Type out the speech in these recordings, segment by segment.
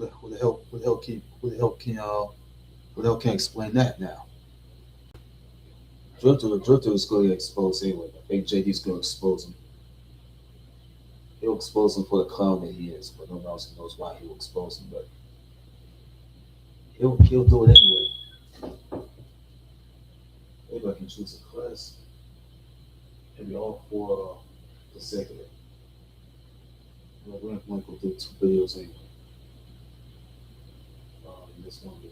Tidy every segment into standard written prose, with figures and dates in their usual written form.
who the hell can explain that now? Drifter is going to expose anyway. I think JD's going to expose him. He'll expose him for the clown that he is, but no one else knows why he'll expose him. But he'll do it anyway. Maybe I can choose a class. Maybe all for the sake of it. Well, we're going to go do 2 videos anyway. In this one video.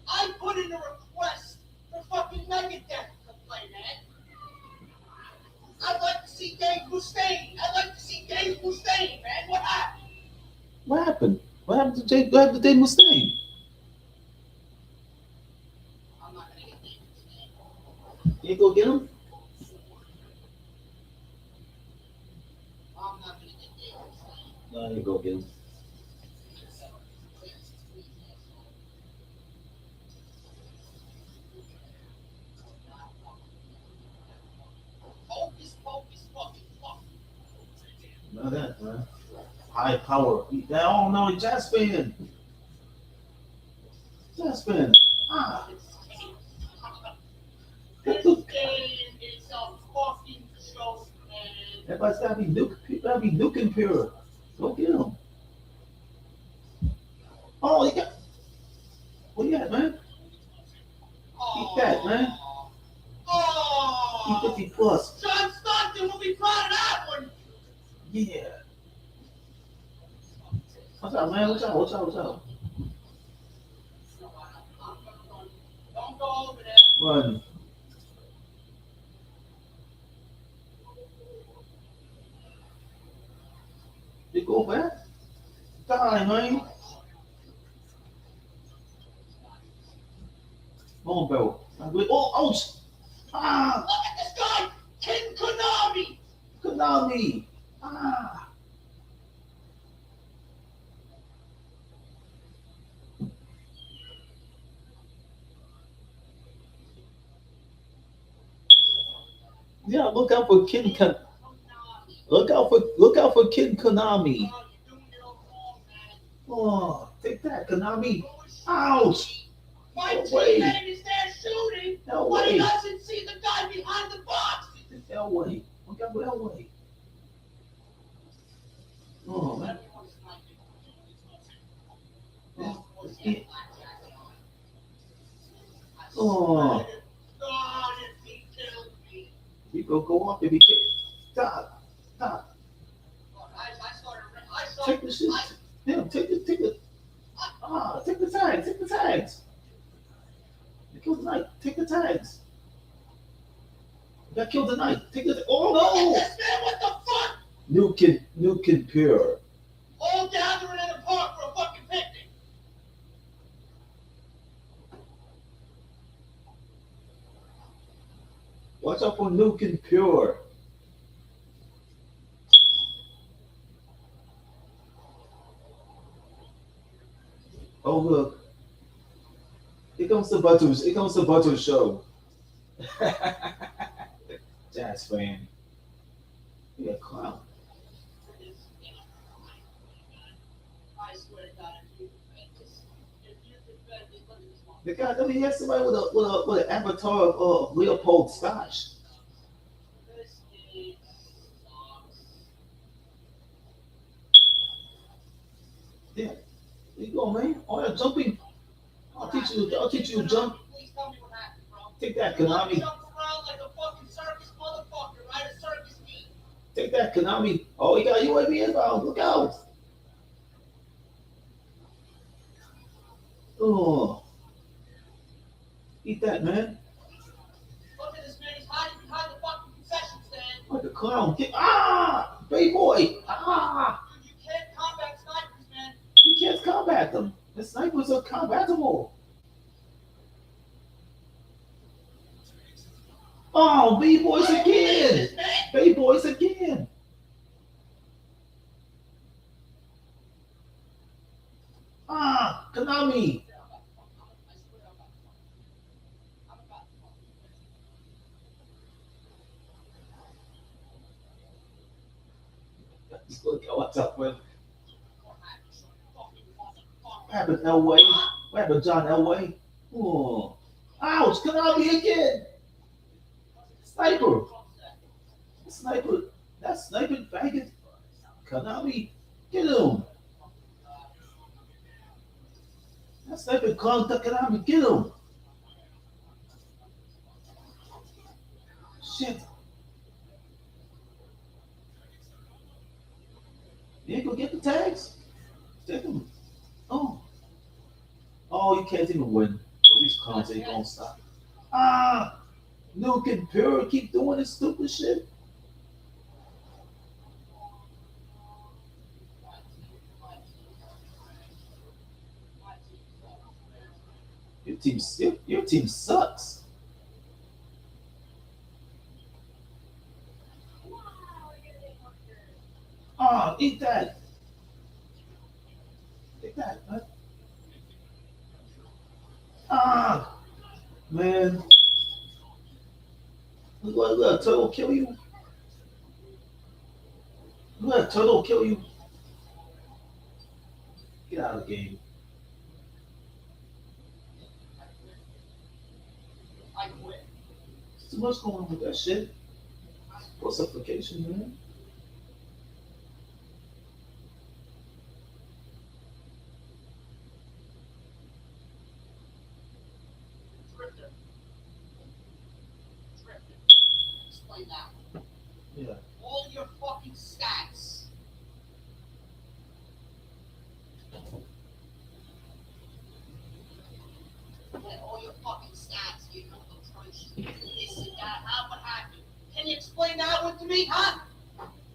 I put in a request for fucking Megadeth to play that. I'd like to see Dave Mustaine. Man. What happened? What happened? What happened to Dave Mustaine? I'm not gonna get Dave Mustaine. You go get him? I'm not gonna get Dave Mustaine. No, you go get him. Not that, man. High power. Oh no, jazz fan. Jazz fan. Ah. This game is a fucking joke, man. Everybody's gotta be nuking pure. Go get him. Oh, you got. What you got, man? Eat that, man. Oh. Eat 50 plus. John Stockton will be proud of that one. Yeah. Watch out, man. Watch out. Don't go over there. Run. You go back. Die, man. Come on, bro. Oh, ouch. Ah. Look at this guy, King Konami. Konami. Ah. Yeah, look out for Kid Kon. Look out for Kid Konami. Oh, take that, Konami. Ouch. My No way. teammate is there shooting, No but he way. doesn't see the guy behind the box. Elway. Look out for Elway. Oh, man. Oh. God, if he killed me. You go up if he can. Stop. Take the shit. Yeah, take the. Take the tags. Take the tags. Kill the knight. Take the tags. You got killed the knight. Take the. Oh no! This man, what the fuck? Nukin Pure. All gathering in a park for a fucking picnic. Watch out for Nukin Pure. Oh look. Here comes the Butter show. Jazz fan. You a clown. I swear to God, if you could bet this, look at this one. The guy, I mean, he has somebody with an avatar of Leopold Scotch. This game sucks. Yeah. There you go, man. All that jumping. I'll teach you to jump. Please tell me what happened, bro. Take that, You Konami. jump around like a fucking circus motherfucker, right? A circus team. Take that, Konami. Oh, he got UAV inbound. Look out. Oh. Eat that, man. Look at this man. He's hiding behind the fucking concession stand. Like a clown. Get baby boy. You can't combat snipers, man. You can't combat them. The snipers are combatable. Oh, baby boys again. Baby boys again. Konami. Look at what's up with. What happened, Elway? What happened, John Elway? Oh. Ouch, Konami again. Sniper. Sniper. That's sniping faggot. Konami. Get him. That's sniping clown. Konami. Get him. Shit. You ain't gonna get the tags? Take them. Oh. Oh, you can't even win. So these clowns ain't gonna stop. Nuke and Pure keep doing this stupid shit. Your team sucks. Eat that. Eat that. Man. Let a turtle kill you. Let a turtle kill you. Get out of the game. I quit. There's too much going on with that shit. What's application, man? Driftor. Explain that. Yeah. All your fucking stats. Yeah, all your fucking stats, you know, atrocious. This and that, how what happened? Can you explain that one to me, huh?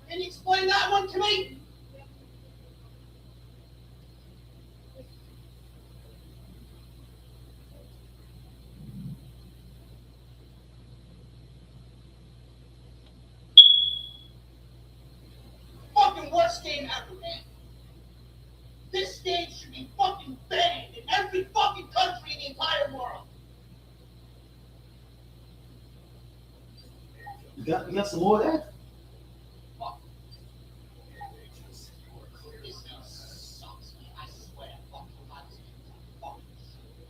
Can you explain that one to me? Fucking worst game ever, man. This game should be fucking banned in every fucking country in the entire world. You got some more of that? Fuck. This game sucks, man. I swear, fucking God, this game is fucking shit.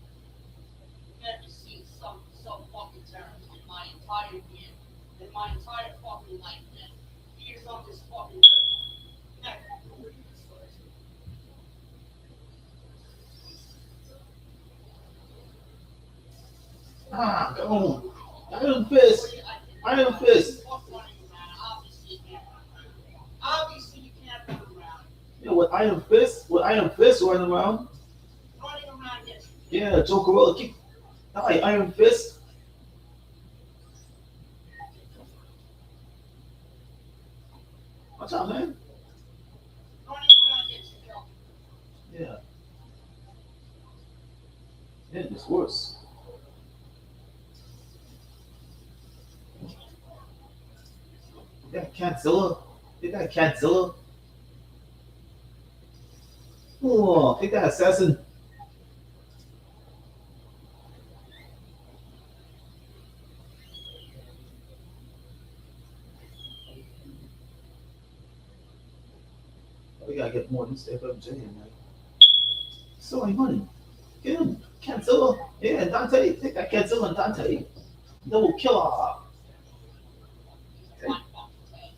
Never seen some fucking terrorist in my entire year, in my entire fucking life, man. Years on this fucking earth. Never. Come on. Iron Fist. Iron Fist. Obviously, you can't run around. Yeah, with Iron Fist running around. Running around, yes. Yeah, Joe Gorilla keep. Iron Fist. Watch out, man. Running around gets you killed. Yeah. Yeah, it's worse. You got Catzilla. You got Catzilla. Oh, take that assassin. We gotta get more than FMJ in there. So much money. Get him. Cancilla. Yeah, Dante. Take that Cancilla and Dante. Double killer.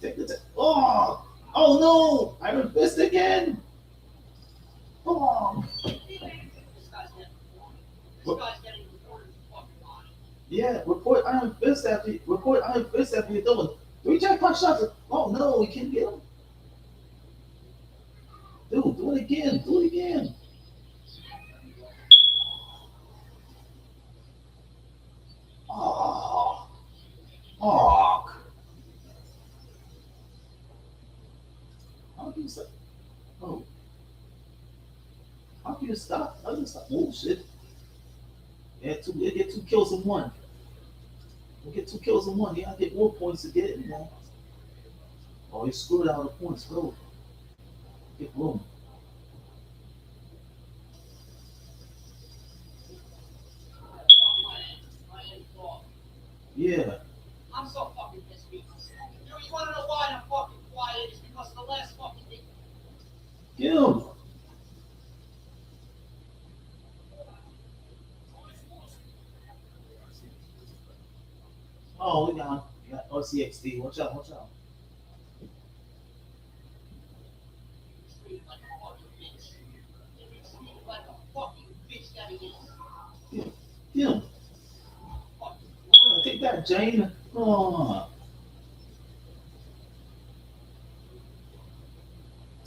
Take the. Oh! Oh no! Iron Fist again! Oh! This guy's getting reported as fucking lying. Yeah, report Iron Fist after you're done. 3 jackpot shots. Oh no, we can't get him. Dude, do it again. Do it again. Oh. Oh. How can you stop? Oh, how can you stop? How can you stop? Oh shit! They get 2 kills in one. We get 2 kills in one. Yeah, I get more points to get it, man. Oh, he screwed out of points, bro. Get boom. Yeah. I'm so fucking pissed. You wanna know why I'm fucking quiet? It's because of the last fucking thing. Get him. Oh, we got OCXD. Watch out, watch out. Treated like a fucking bitch. Treated like a fucking bitch that he is. Get him. Take that, Jane. Oh.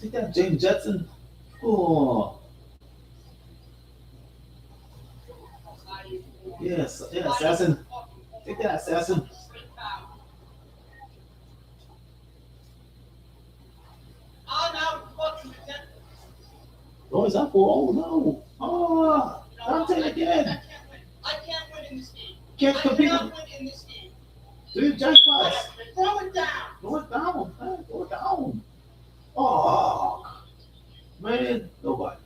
Take that, Jane Jetson. Oh. Yes, yeah, assassin. Take that, assassin. I'm out fucking Oh, he's up for. Oh, no. Oh. Dante again. I can't win in this game. Can't I compete. cannot win in this game. Dude, jackpots. Throw it down. Throw it down, man. Throw it down. Oh. Man, nobody.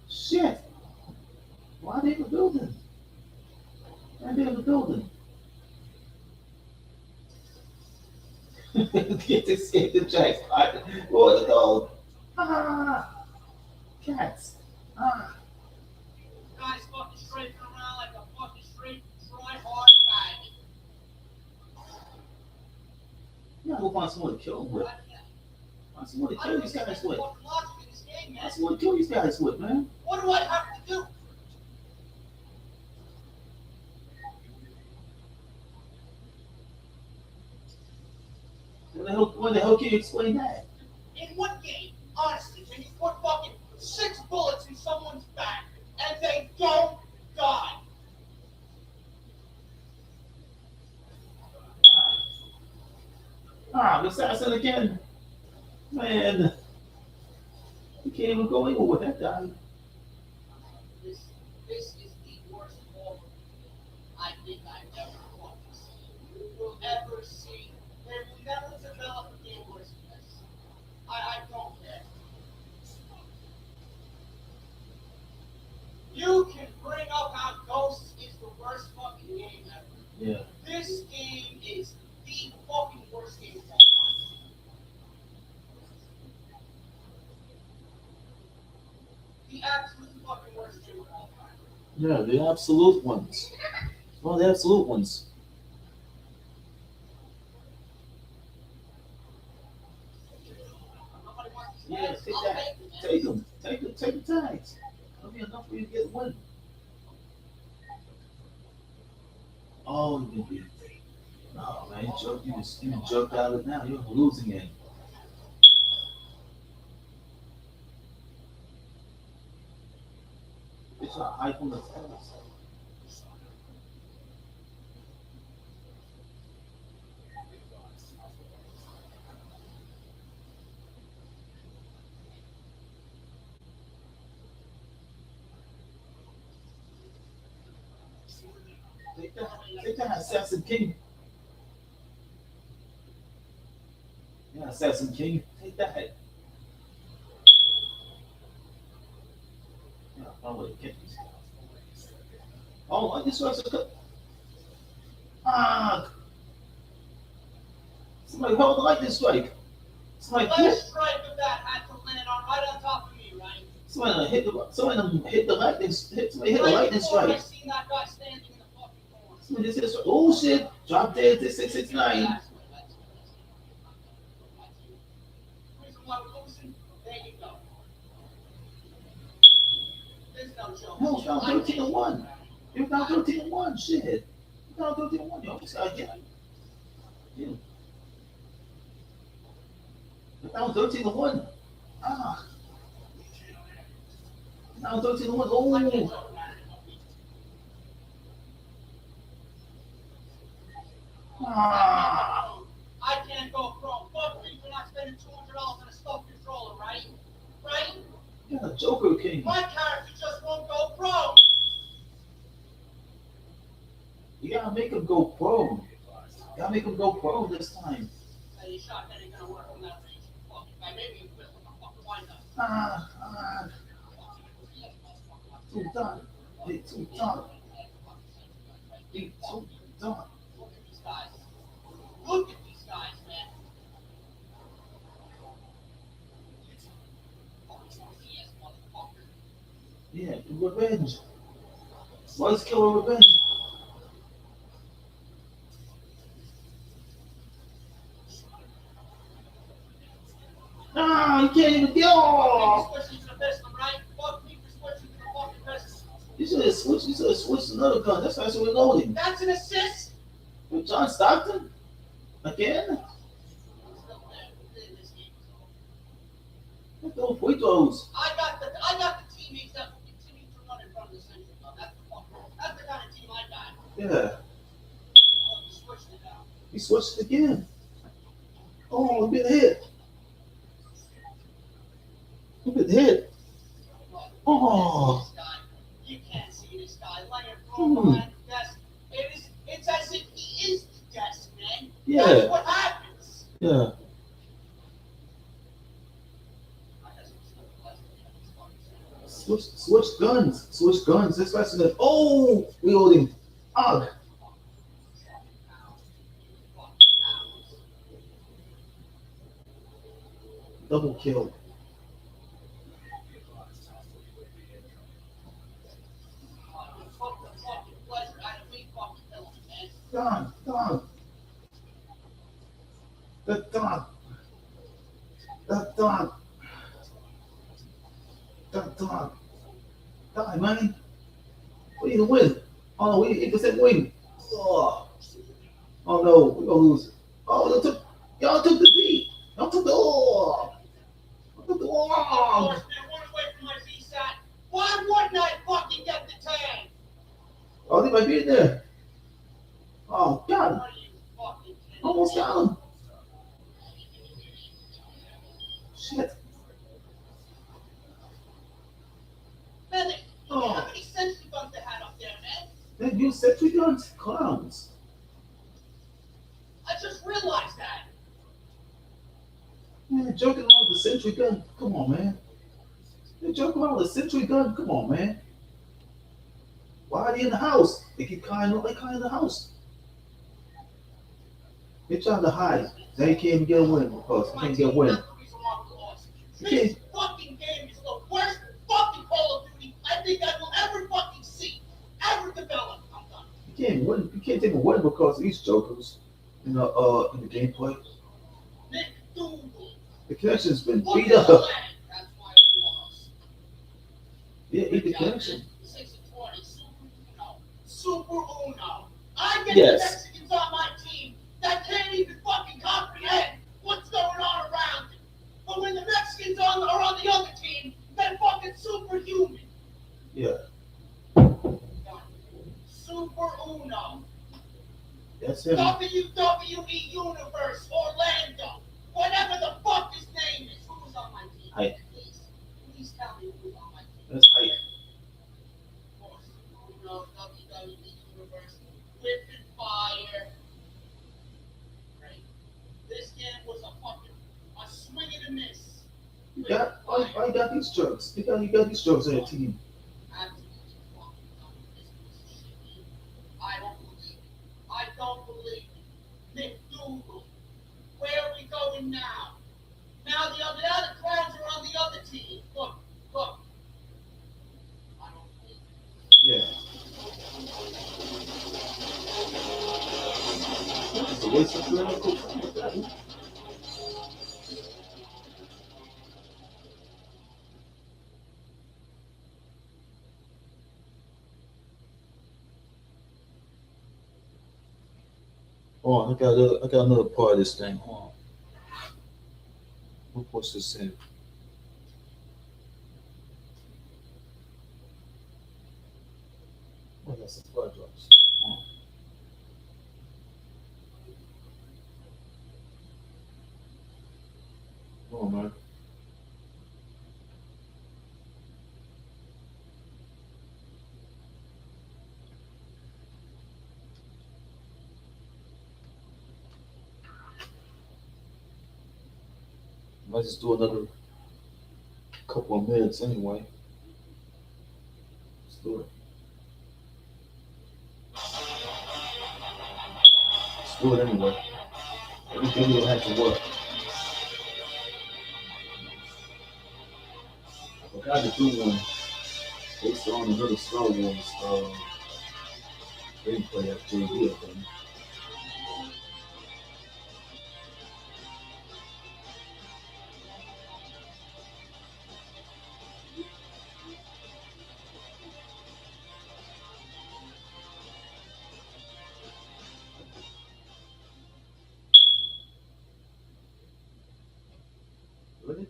Shit. Why are they in the building? Why are they in the building? Get to escape the jackpot. Oh, the gold. Ah. Cats. Ah. Guys fucking straight around like a fucking straight try hard fag. You gotta go find someone to kill him with. Find someone to kill these guys with. Find someone to kill these guys with, man. What do I have to do? When the hell can you explain that? In what game, honestly, can you put fucking 6 bullets in someone's back and they don't die? Ah, the assassin again. Man. You can't even go anywhere with that guy. This is the worst war I think I've ever fought. You will ever see. They will never develop a game worse than this. I don't care. You can bring up how Ghosts is the worst fucking game ever. Yeah. This game is the fucking worst game of all time. The absolute fucking worst game of all time. Yeah, the absolute ones. Well, the absolute ones. Nobody wants to Yeah, take that. Take them. Take the tags. That'll be enough for you to get a win. Oh, you can be. No, man, you jerked out of it now. You're losing it. It's not hype on the face. Take that, Assassin King. Yeah, Assassin King. Take that. Yeah, probably get these guys. Oh, like this was a good. Ah! Somebody hold the lightning strike. Somebody The hit. last strike of that had to land on right on top of me, right? Somebody hit the lightning. Somebody hit the Right lightning before I strike. seen that guy standing in the fucking corner. Somebody just hit. Oh shit! Drop dead to 669. That's what. Reason why we're losing, there you go. There's no joke. Hell, it's down 13-1. You're down 13-1. Shit. You're down 13-1. Yo, this guy get. Yeah. You're down 13-1. Ah. Down 13-1. Oh. Ah. developing a scope controller, right? Right? Yeah, Joker King. My character just won't go pro. You gotta make him go pro. You gotta make him go pro this time. Hey, you shot that ain't gonna work from that range. Fucking guy, maybe you quit with a fucking wind-up. Ah, too done. Hey, too done. Hey, too done. Look at these guys. Look at these guys, man. Yes, motherfucker. Yeah, revenge. Let's kill a revenge. Ah, you can't even get off. Switching to the pistol, right? Fuck me for switching to the fucking pistol. You should have switched. You should have switched to another gun. That's actually reloading. That's an assist. With John Stockton again. I'm still there. This game is over. What those free throws? I got the teammates that will continue to run in front of the central gun. That's the kind of team I got. Yeah. Oh, you switched it out. He switched again. Oh, he been hit. He been hit. Oh. You can't see this guy. Laying thrown behind the desk. It's as if he is the desk, man. Yeah. That's what happens. Yeah. Switch guns. Switch guns. This faster than. Oh, reloading. Ugh. Double kill. Done. Done. That done. That done. That done. Die, man. We need to win. Oh no, we need 8% win. Oh. Oh no, we're gonna lose. Oh, y'all took the beat. Y'all took the Y'all took the One away from my VSAT. Why wouldn't I fucking get the tag? Oh, they might be in there. Oh, got him. Are you fucking kidding Almost me? got him. Shit. Man, Oh. how many sentry guns they had up there, man? They use sentry guns? Clowns. I just realized that. Man, joking around with the sentry gun. Come on, man. They're joking around with the sentry gun. Come on, man. Why are they in the house? They keep crying out like in the house. They're trying to hide. They can't even get a win because they can't get a win. That's the reason why we lost. Okay. This fucking game is the worst fucking Call of Duty I think I will ever fucking see. Ever develop. I'm done. You can't win. You can't take a win because of these jokers in the gameplay. Nick Doodle. The connection's been Look beat at the up. lag. That's why we lost. Yeah, eat the connection. 6 and 20. Super Uno. I get Yes. the Mexicans on my team that can't even fucking comprehend what's going on around them. But when the Mexicans are on the other team, they're fucking superhuman. Yeah. Super Uno. That's him. WWE Universe Orlando. Whatever the fuck his name is. Who's on my team? Hype. Please tell me who's on my team. That's hype. Of course. Uno, WWE Universe. Whip and fire. Great. This game was a swing and a miss. You got I got these jerks. You got these jerks on your team. I don't believe it. Nick Doodle. Where are we going now? Now the other clowns are on the other team. Look. I don't believe it. Yeah. It's a waste of time. Oh, I got another part of this thing. Hold on. We'll post this in. Oh, that's some blood drops. Hold on. Come on, man. Let's just do another couple of minutes anyway. Let's do it. Let's do it anyway. Everything will have to work. I forgot to do one based on another Star Wars gameplay at JD, I think. Really?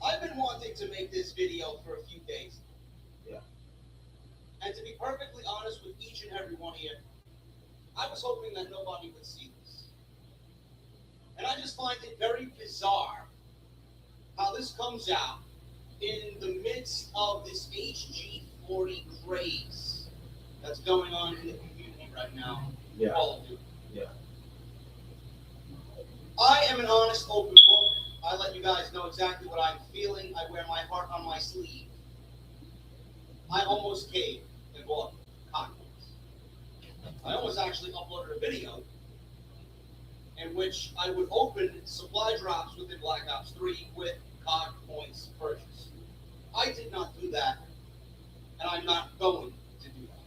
I've been wanting to make this video for a few days. Yeah. And to be perfectly honest with each and every one of you, I was hoping that nobody would see this. And I just find it very bizarre how this comes out in the midst of this HG40 craze that's going on in the community right now. Yeah. Call of Duty. Yeah. I am an honest, open book. I let you guys know exactly what I'm feeling. I wear my heart on my sleeve. I almost caved and bought cocktails. I almost actually uploaded a video in which I would open supply drops within Black Ops 3 with COG points purchased. I did not do that, and I'm not going to do that.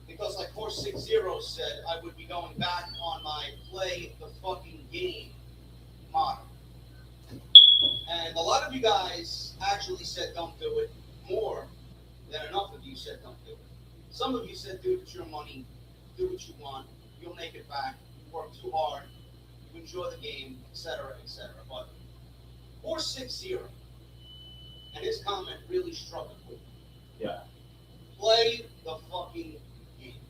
Because like 460 said, I would be going back on my play the fucking game model. And a lot of you guys actually said don't do it. More than enough of you said don't do it. Some of you said do it with your money, do what you want, you'll make it back, you work too hard, you enjoy the game, etc., etc. But 460 and his comment really struck a chord. Yeah. Play the fucking game.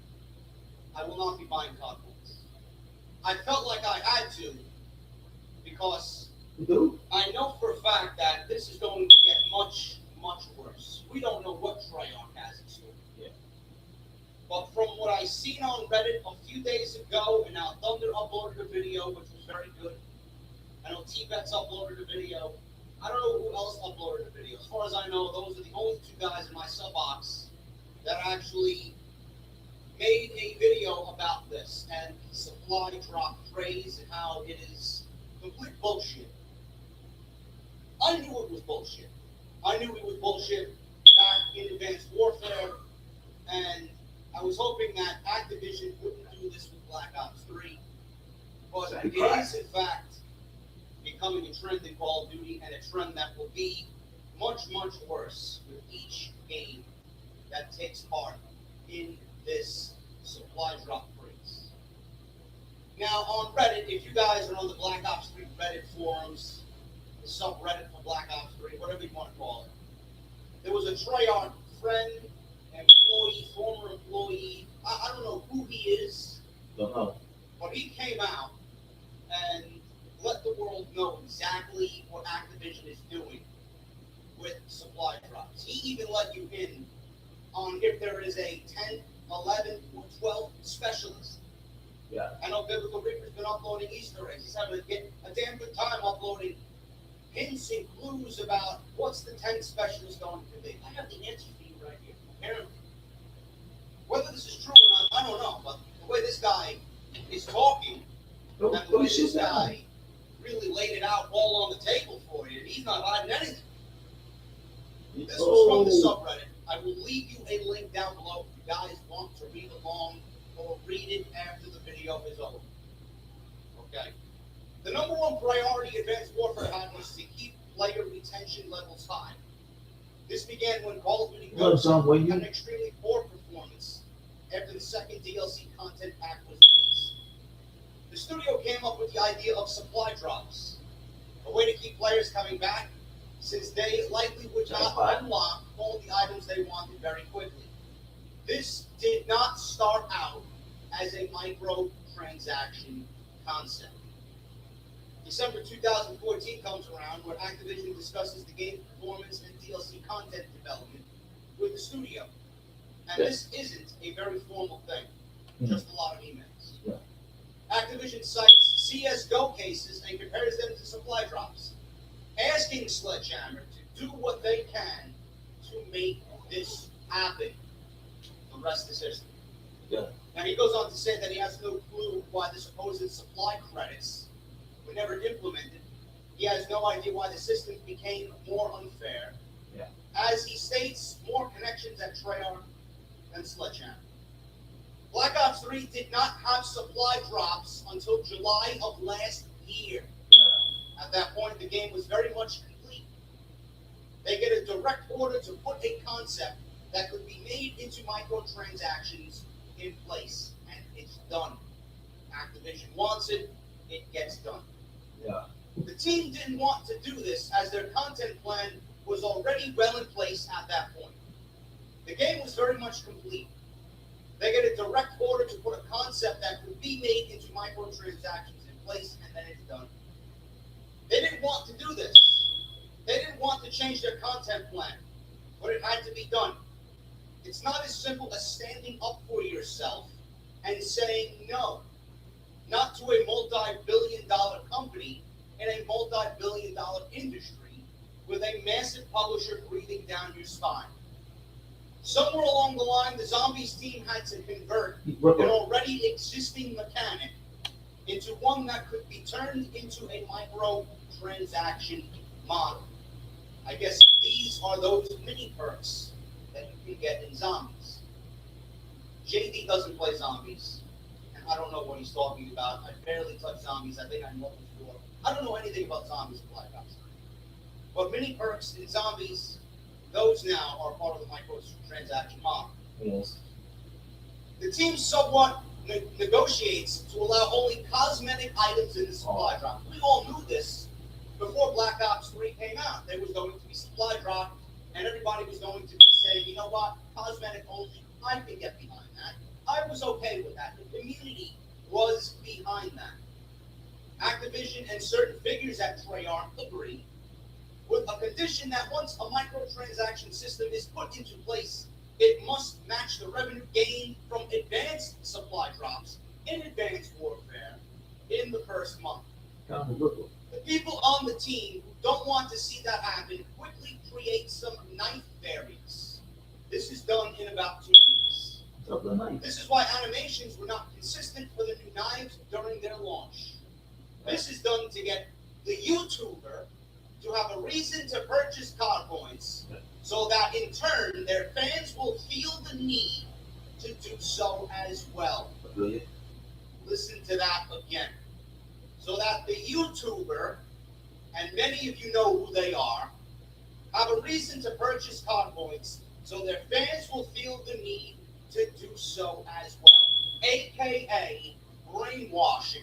I will not be buying COD points. I felt like I had to because I know for a fact that this is going to get much, much worse. We don't know what Treyarch has in store. Yeah. But from what I seen on Reddit a few days ago, and now Thunder uploaded a video, which was very good. I know T-Bets uploaded a video. I don't know who else uploaded a video. As far as I know, those are the only two guys in my sub box that actually made a video about this and the supply drop craze and how it is complete bullshit. I knew it was bullshit. I knew it was bullshit back in Advanced Warfare, and I was hoping that Activision wouldn't do this with Black Ops 3, but it is in fact becoming a trend in Call of Duty, and a trend that will be much, much worse with each game that takes part in this supply drop craze. Now, on Reddit, if you guys are on the Black Ops 3 Reddit forums, the subreddit for Black Ops 3, whatever you want to call it, there was a Treyarch friend, employee, former employee, I don't know who he is, Don't know. but he came out and let the world know exactly what Activision is doing with supply drops. He even let you in on if there is a 10, 11, or 12 specialist. Yeah. I know Biblical Reaper's been uploading Easter eggs. He's having a damn good time uploading hints and clues about what's the 10 specialist going to be. I have the answer for you right here, apparently. Whether this is true or not, I don't know, but the way this guy is talking, and the way this guy really laid it out all on the table for you, and he's not hiding anything. This was from the subreddit. I will leave you a link down below if you guys want to read along or read it after the video is over. Okay? The number one priority Advanced Warfare had was to keep player retention levels high. This began when Call of Duty Ghosts had an extremely poor performance after the second DLC content pack was released. The studio came up with the idea of supply drops, a way to keep players coming back since they likely would not unlock all the items they wanted very quickly. This did not start out as a microtransaction concept. December 2014 comes around where Activision discusses the game performance and DLC content development with the studio. And this isn't a very formal thing, just a lot of emails. Yeah. Activision cites CSGO cases and compares them to supply drops, asking Sledgehammer to do what they can to make this happen. The rest is history. Yeah. Now he goes on to say that he has no clue why the supposed supply credits were never implemented. He has no idea why the system became more unfair. Yeah. As he states, more connections at Treyarch than Sledgehammer. Black Ops 3 did not have supply drops until July of last year. Yeah. At that point, the game was very much complete. They get a direct order to put a concept that could be made into microtransactions in place, and it's done. Activision wants it, it gets done. Yeah. The team didn't want to do this as their content plan was already well in place at that point. The game was very much complete. They get a direct order to put a concept that could be made into microtransactions in place, and then it's done. They didn't want to do this. They didn't want to change their content plan, but it had to be done. It's not as simple as standing up for yourself and saying no, not to a multi-billion-dollar company in a multi-billion-dollar industry with a massive publisher breathing down your spine. Somewhere along the line, the Zombies team had to convert an already existing mechanic into one that could be turned into a micro-transaction model. I guess these are those mini perks that you can get in Zombies. JD doesn't play Zombies, and I don't know what he's talking about. I barely touch Zombies. I think I'm level 4. I don't know anything about Zombies in Black Ops 3. But mini perks in Zombies, those now are part of the microtransaction model. Yes. The team somewhat negotiates to allow only cosmetic items in the supply drop. We all knew this before Black Ops 3 came out. There was going to be supply drop, and everybody was going to be saying, you know what, cosmetic only, I can get behind that. I was okay with that. The community was behind that. Activision and certain figures at Treyarch agree with a condition that once a microtransaction system is put into place, it must match the revenue gained from advanced supply drops in Advanced Warfare in the first month. The people on the team who don't want to see that happen quickly create some knife variants. This is done in about 2 weeks. This is why animations were not consistent for the new knives during their launch. This is done to get the YouTuber to have a reason to purchase COD points, so that in turn their fans will feel the need to do so as well. Listen to that again. So that the YouTuber, and many of you know who they are, have a reason to purchase COD points, so their fans will feel the need to do so as well. AKA brainwashing.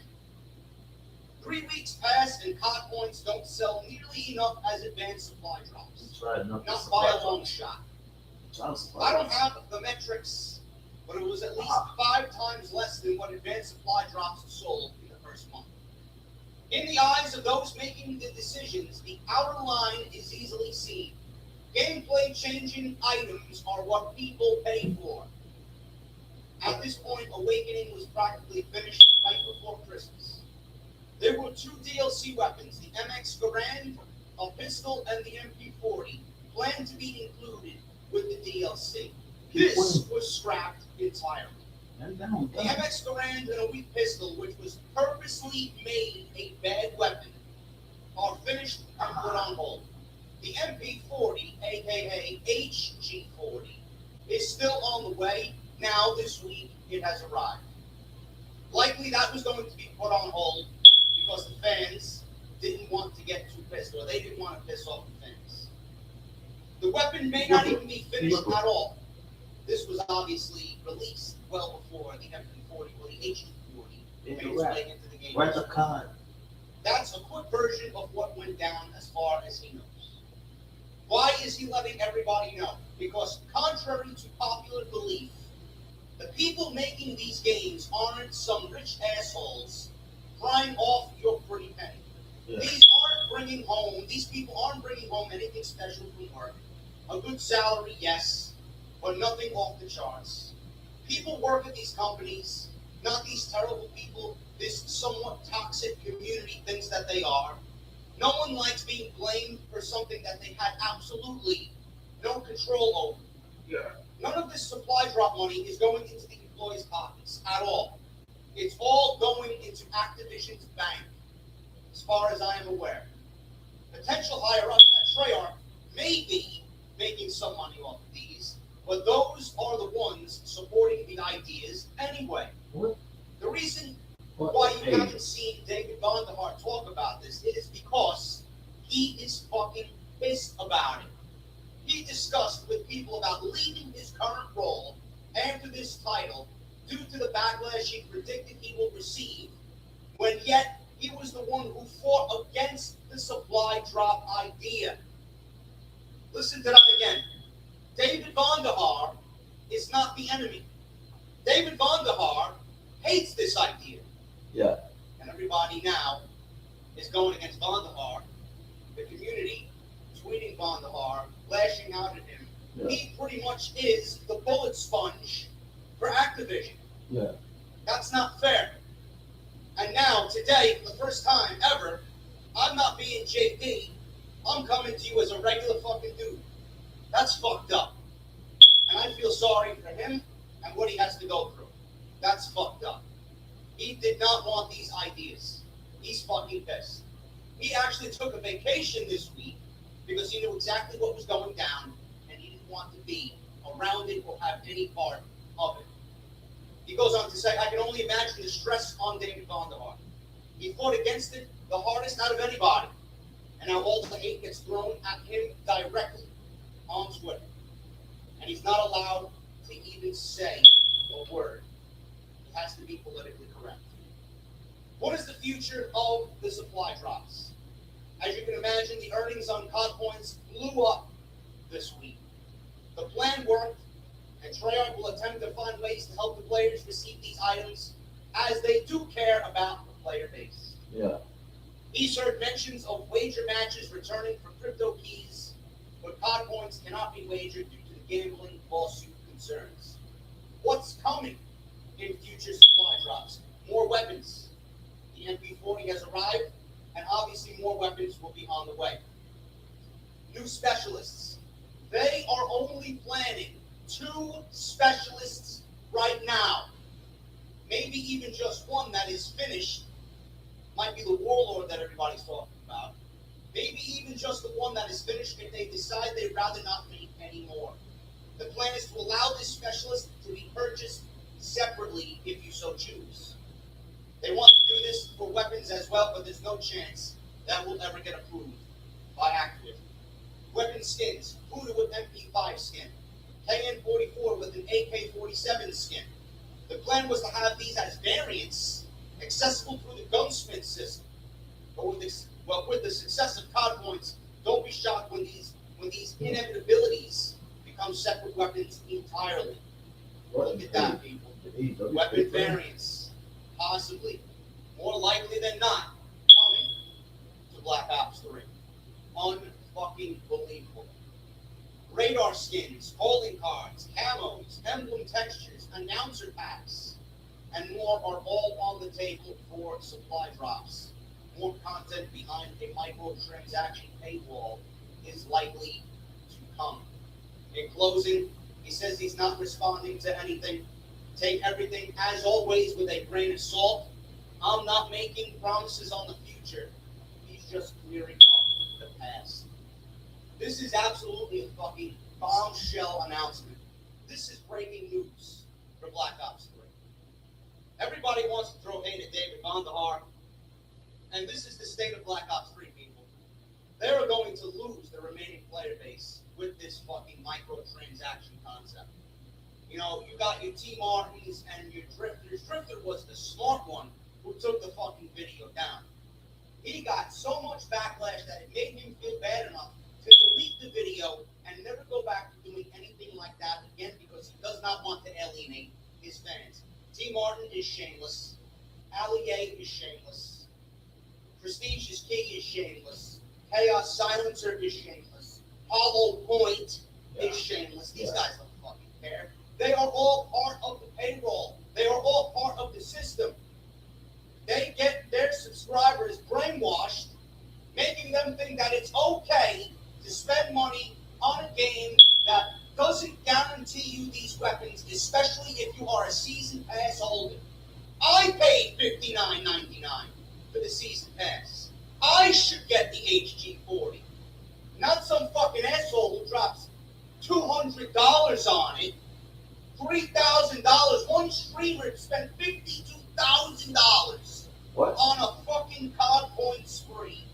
3 weeks pass and COD points don't sell nearly enough as advanced supply drops. Not by a long shot. I don't have the metrics, but it was at least 5 times less than what advanced supply drops sold in the first month. In the eyes of those making the decisions, the outer line is easily seen. Gameplay changing items are what people pay for. At this point, Awakening was practically finished right before Christmas. There were 2 DLC weapons, the MX Garand, a pistol, and the MP40, planned to be included with the DLC. This was scrapped entirely. The MX Garand and a weak pistol, which was purposely made a bad weapon, are finished and put on hold. The MP40, aka HG40, is still on the way. Now, this week, it has arrived. Likely that was going to be put on hold because the fans didn't want to get too pissed, or they didn't want to piss off the fans. The weapon may not even be finished at all. This was obviously released well before the MP40 or the HG40 made its way into the game. That's a quick version of what went down as far as he knows. Why is he letting everybody know? Because contrary to popular belief, the people making these games aren't some rich assholes crying off your pretty penny. bringing home anything special from work. A good salary, yes, but nothing off the charts. People work at these companies, not these terrible people this somewhat toxic community thinks that they are. No one likes being blamed for something that they had absolutely no control over. Yeah. None of this supply drop money is going into the employees' pockets at all. It's all going into Activision's bank, as far as I am aware. Potential higher-ups at Treyarch may be making some money off of these, but those are the ones supporting the ideas anyway. What? The reason What? why you Hey. haven't seen David Vonderhaar talk about this is because he is fucking pissed about it. He discussed with people about leaving his current role after this title due to the backlash he predicted he will receive, when yet he was the one who fought against the supply drop idea. Listen to that again. David Vonderhaar is not the enemy. David Vonderhaar hates this idea. Yeah. And everybody now is going against Vonderhaar. The community tweeting Vonderhaar, lashing out at him. Yeah. He pretty much is the bullet sponge for Activision. Yeah. That's not fair. And now, today, for the first time ever, I'm not being JP. I'm coming to you as a regular fucking dude. That's fucked up. And I feel sorry for him and what he has to go through. That's fucked up. He did not want these ideas. He's fucking pissed. He actually took a vacation this week because he knew exactly what was going down and he didn't want to be around it or have any part of it. He goes on to say, I can only imagine the stress on David Vonderhaar. He fought against it the hardest out of anybody. And now all the hate gets thrown at him directly on Twitter. And he's not allowed to even say a word. It has to be politically correct. What is the future of the supply drops? As you can imagine, the earnings on COD points blew up this week. The plan worked, and Treyarch will attempt to find ways to help the players receive these items, as they do care about the player base. Yeah. He's heard mentions of wager matches returning for crypto keys, but COD points cannot be wagered due to the gambling lawsuit concerns. What's coming in future supply drops? More weapons. The MP40 has arrived, and obviously more weapons will be on the way. New specialists. They are only planning 2 specialists right now. Maybe even just one that is finished. Might be the warlord that everybody's talking about. Maybe even just the one that is finished if they decide they'd rather not make any more. The plan is to allow this specialist to be purchased separately if you so choose. They want to do this for weapons as well, but there's no chance that will ever get approved by Activision. Weapon skins, Buddha with MP5 skin, KN44 with an AK-47 skin. The plan was to have these as variants, accessible through the gunsmith system. But with the success of COD points, don't be shocked when these inevitabilities become separate weapons entirely. Look at that, people. Weapon variants, possibly, more likely than not, coming to Black Ops 3. Unfucking believable. Radar skins, calling cards, camos, emblem textures, announcer packs, and more are all on the table for supply drops. More content behind a microtransaction paywall is likely to come. In closing, he says he's not responding to anything. Take everything, as always, with a grain of salt. I'm not making promises on the future. He's just clearing up the past. This is absolutely a fucking bombshell announcement. This is breaking news for Black Ops 3. Everybody wants to throw hate at David Vonderhaar, and this is the state of Black Ops 3, people. They're going to lose the remaining player base with this fucking microtransaction concept. You know, you got your T Martins and your Driftors. Driftor was the smart one who took the fucking video down. He got so much backlash that it made him feel bad enough to delete the video and never go back to doing anything like that again because he does not want to alienate his fans. T Martin is shameless. Allier is shameless. Prestige is Key is shameless. Chaos Silencer is shameless. Hollow Point is shameless. These guys don't fucking care. They are all part of the payroll. They are all part of the system. They get their subscribers brainwashed, making them think that it's okay to spend money on a game that doesn't guarantee you these weapons, especially if you are a season pass holder. I paid $59.99 for the season pass. I should get the HG40. Not some fucking asshole who drops $200 on it, $3,000. One streamer spent $52,000 on a fucking COD point spree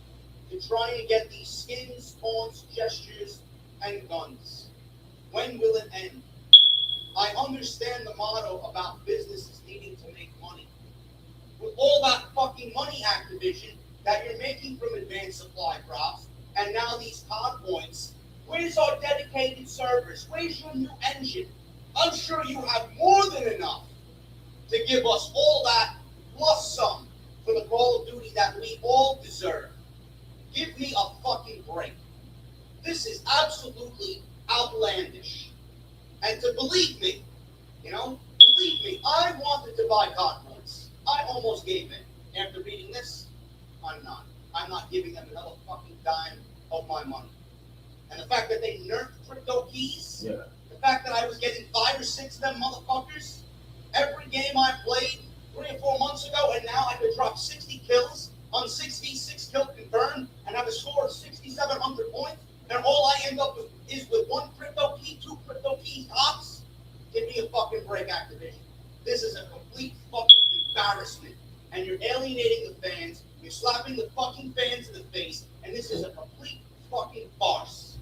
to try and get these skins, taunts, gestures, and guns. When will it end? I understand the motto about businesses needing to make money. With all that fucking money, Activision, that you're making from advanced supply drops, and now these COD points, where's our dedicated servers? Where's your new engine? I'm sure you have more than enough to give us all that, plus some, for the Call of Duty that we all deserve. Give me a fucking break. This is absolutely outlandish. And to believe me, believe me, I wanted to buy COD points. I almost gave in. After reading this, I'm not. I'm not giving them another fucking dime of my money. And the fact that they nerfed crypto keys, the fact that I was getting 5 or 6 of them motherfuckers every game I played 3 or 4 months ago, and now I could drop 60 kills on 6v6 kill confirmed and have a score of 6,700 points, and all I end up with is with 1 crypto key, 2 crypto keys tops. Give me a fucking break, Activision. This is a complete fucking embarrassment, and you're alienating the fans. You're slapping the fucking fans in the face, and this is a complete fucking farce.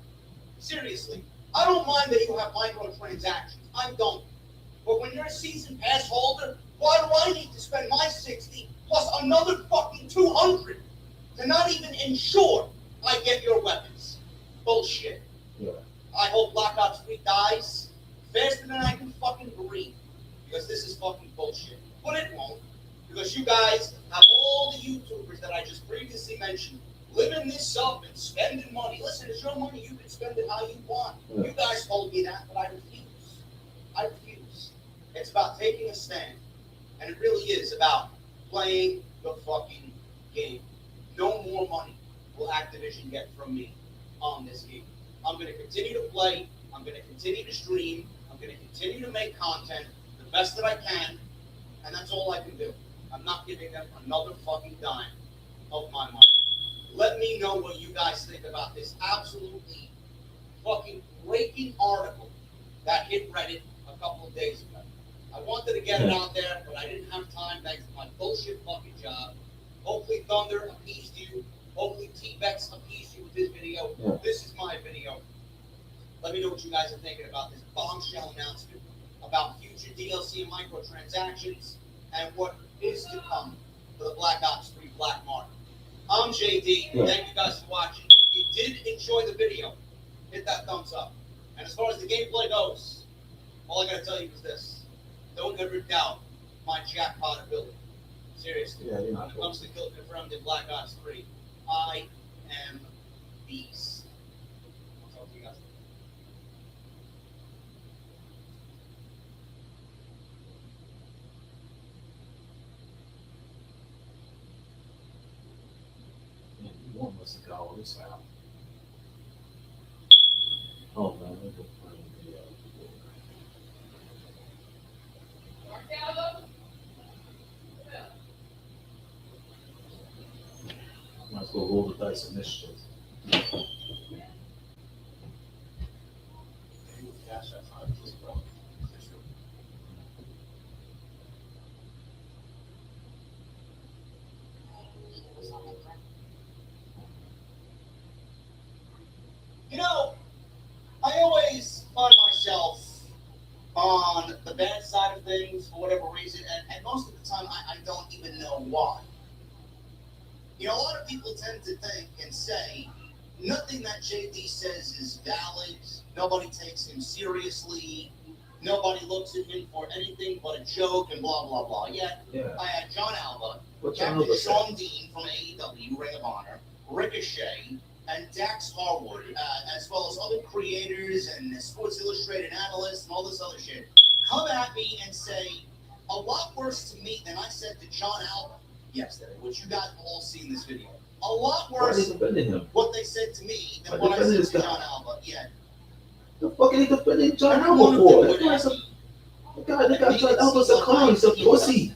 Seriously, I don't mind that you have microtransactions. I don't. But when you're a season pass holder, why do I need to spend my 60 plus another fucking 200 to not even ensure I get your weapons? Bullshit. Yeah. I hope Black Ops 3 dies faster than I can fucking breathe, because this is fucking bullshit. But it won't, because you guys have all the YouTubers that I just previously mentioned living this up and spending money. Listen, it's your money. You can spend it how you want. Yeah. You guys told me that, but I refuse. I refuse. It's about taking a stand. And it really is about playing the fucking game. No more money will Activision get from me on this game. I'm going to continue to play. I'm going to continue to stream. I'm going to continue to make content the best that I can. And that's all I can do. I'm not giving them another fucking dime of my money. Let me know what you guys think about this absolutely fucking breaking article that hit Reddit a couple of days ago. I wanted to get it out there, but I didn't have time thanks to my bullshit fucking job. Hopefully Thunder appeased you. Hopefully T-Bex appeased you with his video. Yeah. This is my video. Let me know what you guys are thinking about this bombshell announcement about future DLC and microtransactions and what is to come for the Black Ops 3 Black Market. I'm JD. Yeah. Thank you guys for watching. If you did enjoy the video, hit that thumbs up. And as far as the gameplay goes, all I gotta tell you is this. Don't ever doubt my jackpot ability. Seriously. Yeah, When it comes to kill confirmed in Black Ops 3, I am beast. I'll talk to you guys later. Man, you want us to call this out. Oh man, look at the might as well roll the dice initiative. You know, I always find myself on the bad side of things for whatever reason, and most of the time I don't even know why. You know, a lot of people tend to think and say nothing that JD says is valid, nobody takes him seriously, nobody looks at him for anything but a joke and blah, blah, blah. Yet, Yeah. I had John Alba, What John Captain Alba Sean Dean from AEW, Ring of Honor, Ricochet, and Dax Harwood, as well as other creators and Sports Illustrated analysts and all this other shit, come at me and say a lot worse to me than I said to John Alba yesterday, which you guys have all seen this video. A lot worse what they said to me than what I said to John Alba. Yeah. The fuck he defending John Alba for? The guy John Alba's a clown. He's a pussy.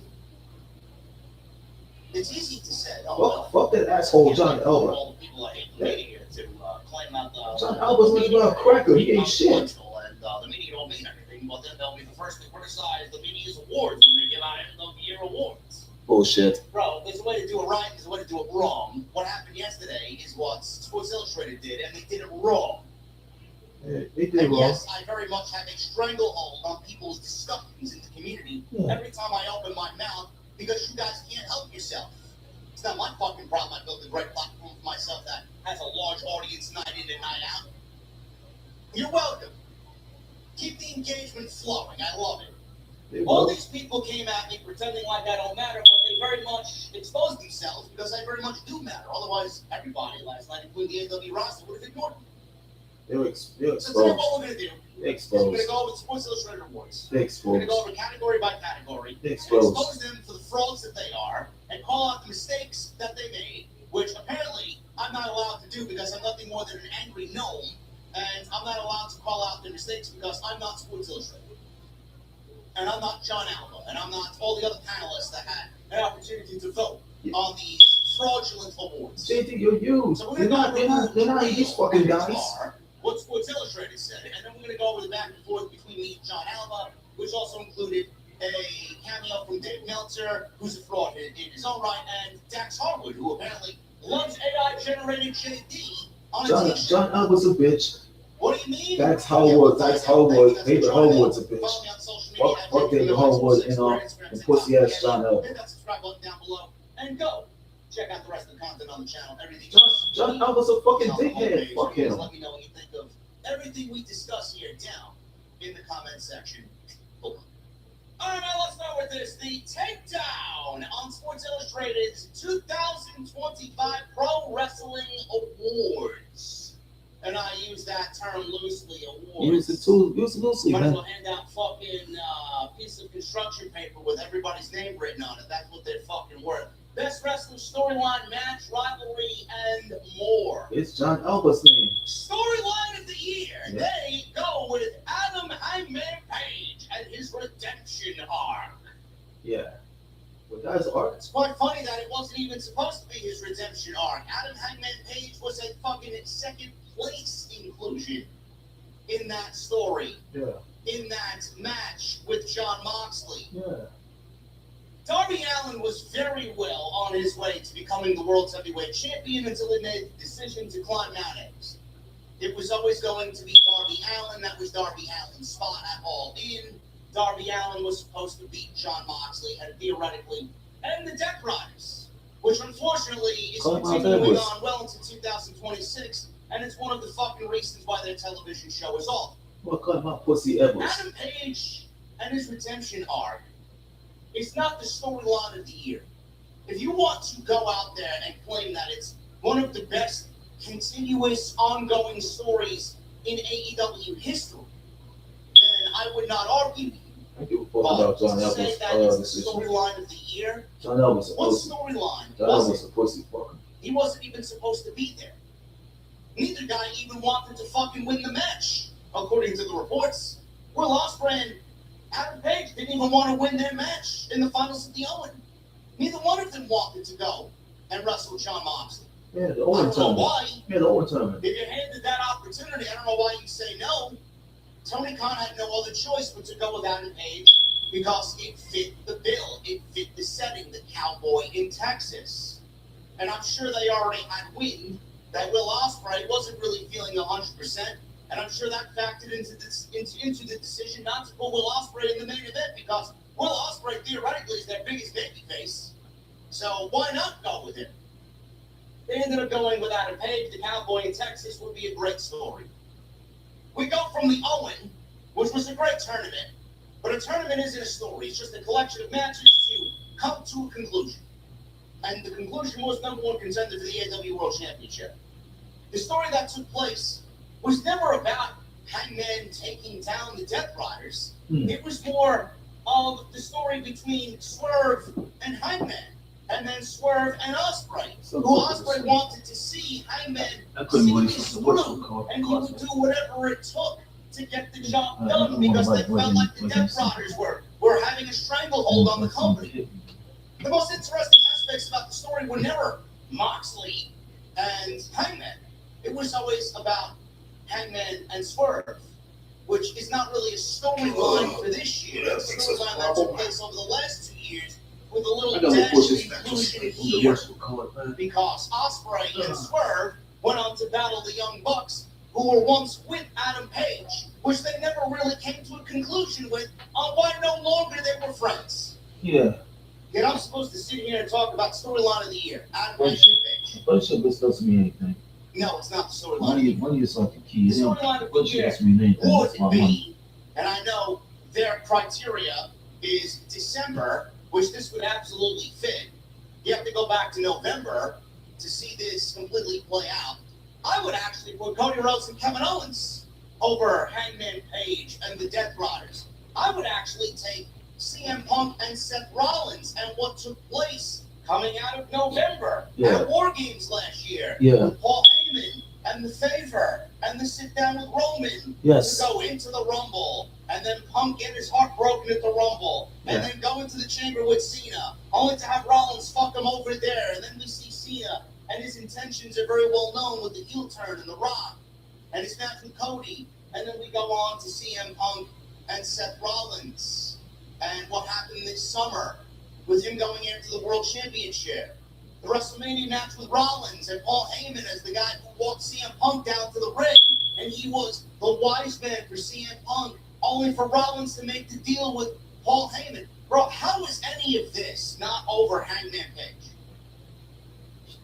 It's easy to say. Fuck that asshole John Alba. All the people I hate the media to claim out the John Alba's much more a cracker. He ain't shit. And the media don't mean anything, but then they'll be the first to criticize the media's awards when they give out end of the year awards. Bullshit. Bro, there's a way to do it right, there's a way to do it wrong. What happened yesterday is what Sports Illustrated did, and they did it wrong. Yeah, they did it wrong. Yes, I very much have a stranglehold on people's discussions in the community every time I open my mouth because you guys can't help yourself. It's not my fucking problem. I built a great platform for myself that has a large audience night in and night out. You're welcome. Keep the engagement flowing. I love it. All these people came at me pretending like I don't matter, but they very much exposed themselves because I very much do matter. Otherwise, everybody last night, including the AW roster, would have ignored me. They're exposed. So today what we're going to do They're is we're exposed. going to go with Sports Illustrated Awards. They're We're exposed. going to go over category by category They're and exposed. expose them for the frauds that they are and call out the mistakes that they made, which apparently I'm not allowed to do because I'm nothing more than an angry gnome, and I'm not allowed to call out their mistakes because I'm not Sports Illustrated. And I'm not John Alba, and I'm not all the other panelists that had an opportunity to vote on these fraudulent awards. JT, you're you. So we're They're not these fucking guys. What Sports Illustrated said, and then we're going to go over the back and forth between me and John Alba, which also included a cameo from Dave Meltzer, who's a fraud in his own right, and Dax Harwood, who apparently loves AI-generated JD on a t-shirt. John Alba's a bitch. What do you mean? David Harwood's a bitch. Fuck David Harwood and pussy ass John Alba. Hit that subscribe button down below and go check out the rest of the content on the channel. Everything. John Alba's a fucking dickhead. Fuck him. Let me know what you think of everything we discuss here down in the comment section. All right, now let's start with this. The takedown on Sports Illustrated's 2025 Pro Wrestling Awards. And I use that term loosely, awards. Use it loosely, Might as man. well hand out fucking piece of construction paper with everybody's name written on it. That's what they're fucking worth. Best wrestling storyline, match, rivalry, and more. It's John Alba's name. Storyline of the year. Yeah. They go with Adam Hangman Page and his redemption arc. Yeah. But that's art. It's quite funny that it wasn't even supposed to be his redemption arc. Adam Hangman Page was a fucking second place inclusion in that story. Yeah. In that match with Jon Moxley. Yeah. Darby Allin was very well on his way to becoming the world's heavyweight champion until he made the decision to climb Mount Everest. It was always going to be Darby Allin. That was Darby Allin's spot at All In. Darby Allin was supposed to beat Jon Moxley and theoretically end the Death Riders, which unfortunately is continuing on well into 2026, and it's one of the fucking reasons why their television show is off. What cut my pussy Edwards? Adam Page and his redemption arc is not the storyline of the year. If you want to go out there and claim that it's one of the best continuous ongoing stories in AEW history, then I would not argue with you. I give a fuck about John to say Alba's that it's the decision. storyline of the year. John Alba's a What pussy. storyline John was Alba's it? a pussy fucker. He wasn't even supposed to be there. Neither guy even wanted to fucking win the match, according to the reports. Will Ospreay and Adam Page didn't even want to win their match in the finals of the Owen. Neither one of them wanted to go and wrestle Jon Moxley. Yeah, the I Owen don't know tournament. why. Yeah, the Owen tournament. If you're handed that opportunity, I don't know why you say no. Tony Khan had no other choice but to go with Adam Page because it fit the bill. It fit the setting, the cowboy in Texas. And I'm sure they already had wind that Will Ospreay wasn't really feeling 100%. And I'm sure that factored into the decision not to put Will Ospreay in the main event because Will Ospreay theoretically is their biggest babyface. So why not go with him? They ended up going with Adam Page. The cowboy in Texas would be a great story. We go from the Owen, which was a great tournament, but a tournament isn't a story. It's just a collection of matches to come to a conclusion. And the conclusion was number one contender for the AEW World Championship. The story that took place was never about Hangman taking down the Death Riders. It was more of the story between Swerve and Hangman, and then Swerve and Ospreay. Who Ospreay wanted to see Hangman see this through, and he would do whatever it took to get the job done because they felt like the Death Riders were having a stranglehold on the company. The most interesting aspects about the story were never Moxley and Hangman. It was always about Hangman and Swerve, which is not really a storyline for this year. It's a storyline that took place over the last 2 years with a little dash of inclusion here because Ospreay and Swerve went on to battle the Young Bucks, who were once with Adam Page, which they never really came to a conclusion with on why no longer they were friends. Yeah. Yet I'm supposed to sit here and talk about storyline of the year, Adam Page and Page. Friendship doesn't mean anything. No, it's not the storyline. Money is like the key. The storyline of the year would be, and I know their criteria is December, which this would absolutely fit. You have to go back to November to see this completely play out. I would actually put Cody Rhodes and Kevin Owens over Hangman Page and the Death Riders. I would actually take CM Punk and Seth Rollins and what took place coming out of November at War Games last year with Paul Heyman and the Favor and the sit down with Roman to go into the Rumble, and then Punk get his heart broken at the Rumble, and then go into the Chamber with Cena, only to have Rollins fuck him over there, and then we see Cena, and his intentions are very well known with the heel turn and the Rock, and his match with Cody, and then we go on to CM Punk and Seth Rollins, and what happened this summer with him going into the World Championship. The WrestleMania match with Rollins and Paul Heyman as the guy who walked CM Punk down to the ring. And he was the wise man for CM Punk, only for Rollins to make the deal with Paul Heyman. Bro, how is any of this not over Hangman Page?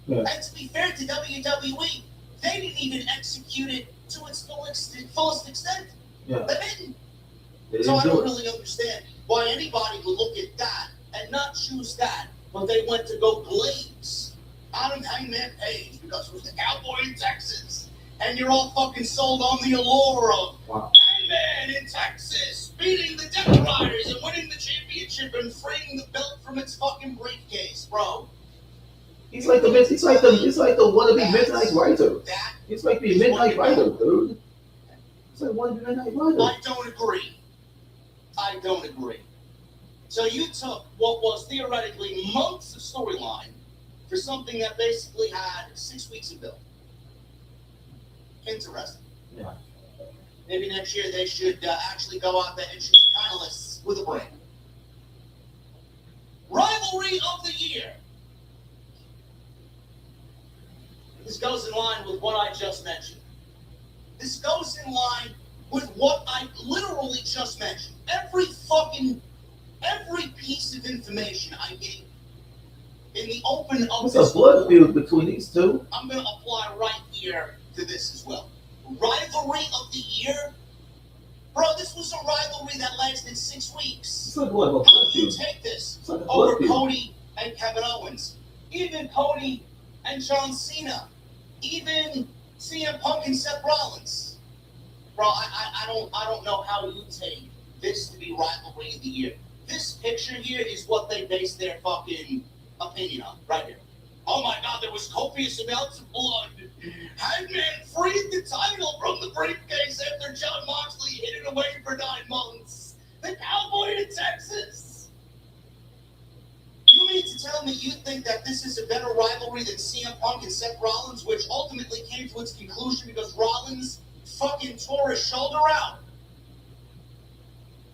Yeah. And to be fair to WWE, they didn't even execute it to its fullest extent. Yeah. They didn't. So I don't really understand why anybody would look at that and not choose that, but they went to go glaze Adam Hangman Page because it was the Cowboy in Texas. And you're all fucking sold on the allure of Hangman in Texas beating the Death Riders and winning the championship and freeing the belt from its fucking briefcase, bro. He's like the wannabe Midnight Rider. He's like the Midnight Rider, dude. It's like wannabe Midnight Rider. I don't agree. So you took what was theoretically months of storyline for something that basically had 6 weeks of build. Interesting. Yeah. Maybe next year they should actually go out there and choose panelists with a brain. Rivalry of the year. This goes in line with what I just mentioned. This goes in line with what I literally just mentioned. Every piece of information I gave in the open of this. What's a blood feud between these two? I'm going to apply right here to this as well. Rivalry of the year? Bro, this was a rivalry that lasted 6 weeks. How do you take this over Cody and Kevin Owens? Even Cody and John Cena? Even CM Punk and Seth Rollins? Bro, I don't know how you take this to be rivalry of the year. This picture here is what they base their fucking opinion on, right here. Oh my God, there was copious amounts of blood. Hangman freed the title from the briefcase after Jon Moxley hid it away for 9 months. The Cowboy in Texas. You mean to tell me you think that this is a better rivalry than CM Punk and Seth Rollins, which ultimately came to its conclusion because Rollins fucking tore his shoulder out?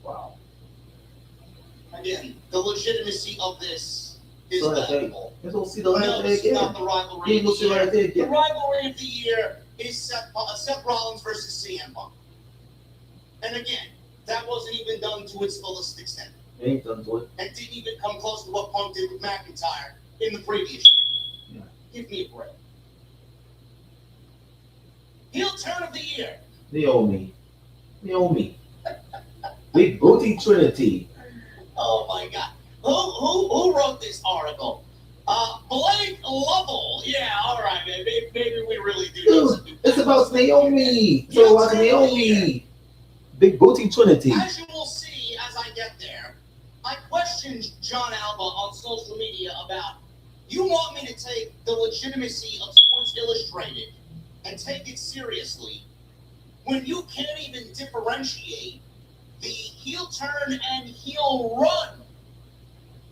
Wow. Again, the legitimacy of this is valuable. No, it's not the rivalry of the year. The rivalry of the year is Seth Rollins versus CM Punk. And again, that wasn't even done to its fullest extent. It ain't done to it. And didn't even come close to what Punk did with McIntyre in the previous year. Yeah. Give me a break. Heel turn of the year. Naomi. Big Booty Trinity. Oh my God. Who wrote this article? Blake Lovell. Yeah, all right, maybe we really do need some about Naomi. It's all about Naomi. Big booty Trinity. As you will see as I get there, I questioned John Alba on social media about, you want me to take the legitimacy of Sports Illustrated and take it seriously when you can't even differentiate the heel turn and heel run.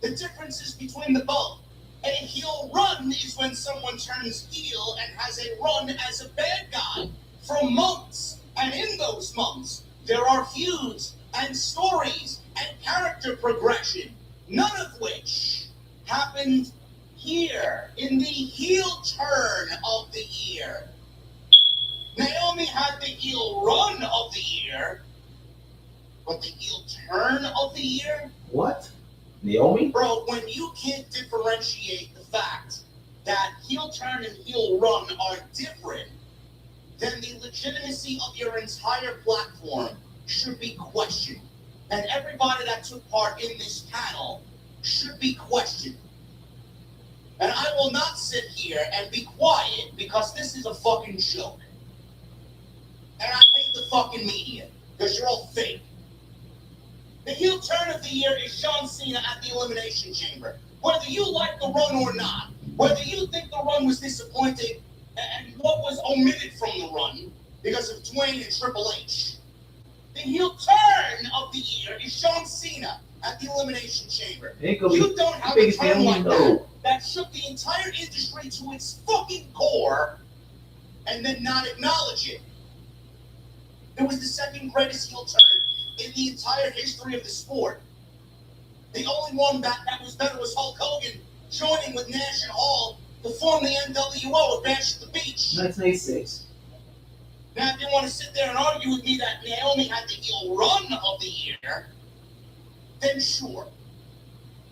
The differences between the both. A heel run is when someone turns heel and has a run as a bad guy for months. And in those months, there are feuds and stories and character progression, none of which happened here in the heel turn of the year. Naomi had the heel run of the year, but the heel turn of the year? What? Naomi? Bro, when you can't differentiate the fact that heel turn and heel run are different, then the legitimacy of your entire platform should be questioned. And everybody that took part in this panel should be questioned. And I will not sit here and be quiet because this is a fucking joke. And I hate the fucking media because you're all fake. The heel turn of the year is John Cena at the Elimination Chamber. Whether you like the run or not, whether you think the run was disappointing and what was omitted from the run because of Dwayne and Triple H, the heel turn of the year is John Cena at the Elimination Chamber. You don't have a turn like that shook the entire industry to its fucking core and then not acknowledge it. It was the second greatest heel turn in the entire history of the sport. The only one that was better was Hulk Hogan joining with Nash and Hall to form the NWO at Bash at the Beach. 1986. Now, if you want to sit there and argue with me that Naomi had the heel run of the year, then sure.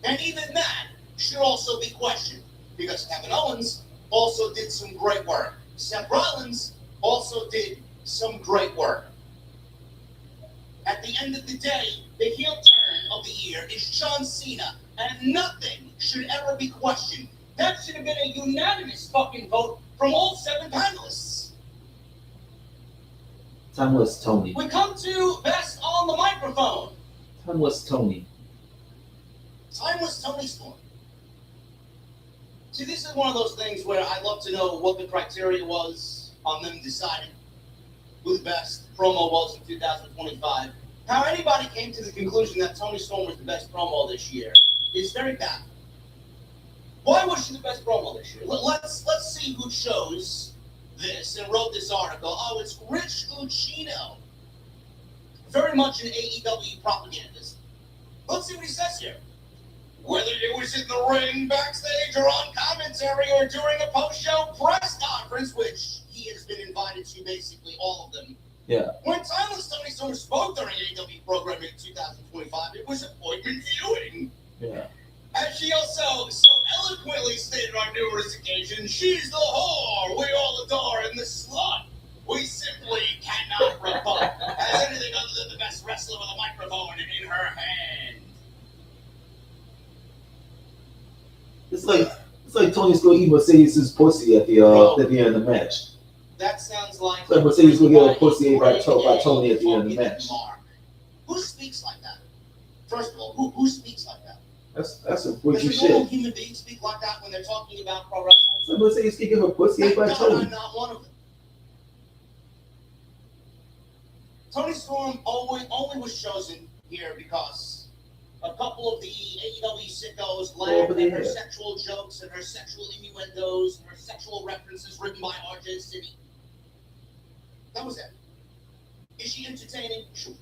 And even that should also be questioned, because Kevin Owens also did some great work. Seth Rollins also did some great work. At the end of the day, the heel turn of the year is John Cena, and nothing should ever be questioned. That should have been a unanimous fucking vote from all 7 panelists. Timeless Tony. We come to Best on the Microphone. Timeless Tony. Timeless Tony Storm. See, this is one of those things where I love to know what the criteria was on them deciding who the best promo was in 2025. How anybody came to the conclusion that Toni Storm was the best promo this year is very baffling. Why was she the best promo this year? Let's see who chose this and wrote this article. Oh, it's Rich Ucchino. Very much an AEW propagandist. Let's see what he says here. Whether it was in the ring, backstage, or on commentary, or during a post-show press conference, which he has been invited to basically all of them. Yeah. When Timeless Tony Storm spoke during AEW programming in 2025, it was appointment viewing. Yeah. As she also so eloquently stated on numerous occasions, she's the whore we all adore and the slut we simply cannot rebut as anything other than the best wrestler with a microphone in her hand. It's like Tony's gonna eat Mercedes' pussy at the end of the match. That sounds like It's like Mercedes gonna get a pussy ate by Tony at the end of the match. Who speaks like that? First of all, who speaks like that? That's a bougie Does a normal shit. human being speak like that when they're talking about pro wrestling? So Mercedes can give a pussy ate by Tony. I'm not one of them. Toni Storm only was chosen here because a couple of the AEW sickos laughed at her sexual jokes and her sexual innuendos and her sexual references written by RJ City. That was it. Is she entertaining? Sure.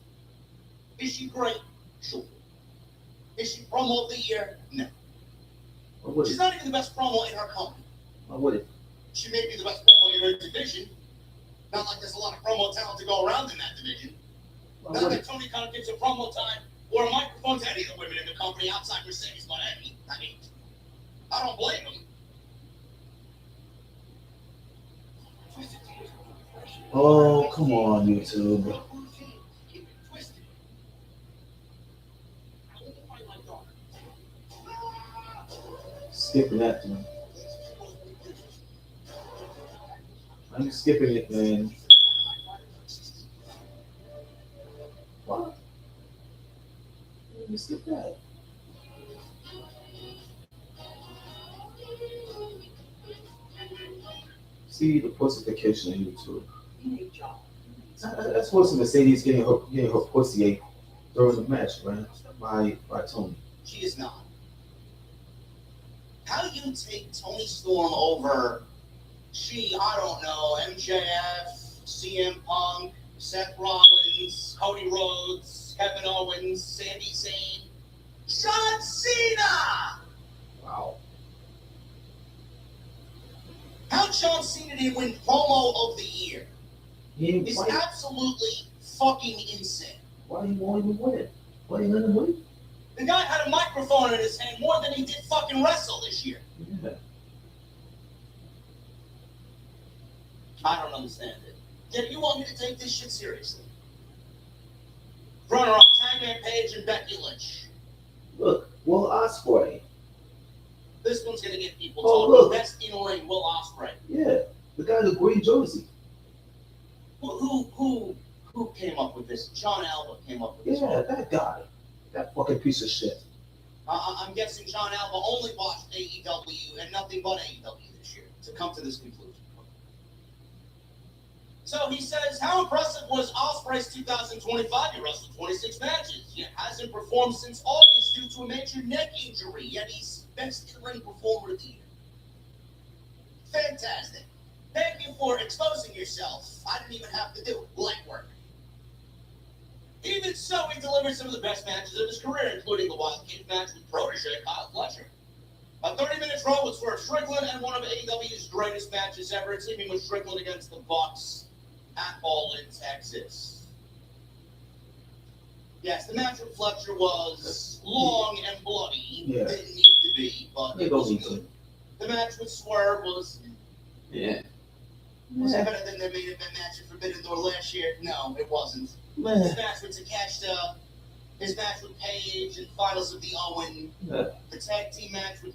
Is she great? Sure. Is she promo of the year? No. She's not even the best promo in her company. Why would it? She may be the best promo in her division. Not like there's a lot of promo talent to go around in that division. Not that Tony Khan gives a promo time or a microphone to any of the women in the company outside Mercedes, but I don't blame them. Oh, come on, YouTube. Skipping that one. I'm skipping it, man. What? Let me skip that. See the pussification on YouTube. That's worse than Mercedes getting her pussy ate during the match, man. By Tony. She is not. How do you take Tony Storm over I don't know, MJF, CM Punk, Seth Rollins, Cody Rhodes, Kevin Owens, Sami Zayn, John Cena? Wow. How John Cena didn't win promo of the year is absolutely fucking insane. Why he won't even win it? Why he let him win? The guy had a microphone in his hand more than he did fucking wrestle this year. Yeah. I don't understand it. Did you want me to take this shit seriously? Runner-up, Hangman Page and Becky Lynch. Look, Will Ospreay. This one's gonna get people Oh, talking. look. Best in ring, Will Ospreay. Yeah, the guy in the green jersey. Who came up with this? John Alba came up with this. Yeah, that guy. That fucking piece of shit. I'm guessing John Alba only watched AEW and nothing but AEW this year to come to this conclusion. So he says, how impressive was Ospreay's 2025? He wrestled 26 matches, yet hasn't performed since August due to a major neck injury, yet he's best in-ring performer of the year. Fantastic. Thank you for exposing yourself. I didn't even have to do it. Light work. Even so, he delivered some of the best matches of his career, including the Wild Cage match with protege Kyle Fletcher. A 30-minute draw with Swerve Strickland and one of AEW's greatest matches ever, teaming with Strickland against the Bucks at All in Texas. Yes, the match with Fletcher was long and bloody. Yeah. Didn't need to be, but it was good. The match with Swerve was... Yeah. Was it better than the main event match at Forbidden Door last year? No, it wasn't. Man. His match with Takeshita, his match with Paige, and finals of the Owen, Yeah. the tag team match with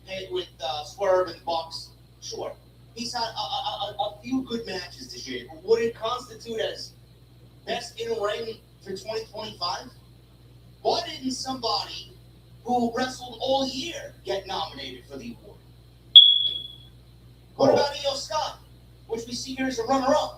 Swerve and Bucks. Sure, he's had a few good matches this year. But would it constitute as best in ring for 2025? Why didn't somebody who wrestled all year get nominated for the award? What about Io Scott, which we see here as a runner-up?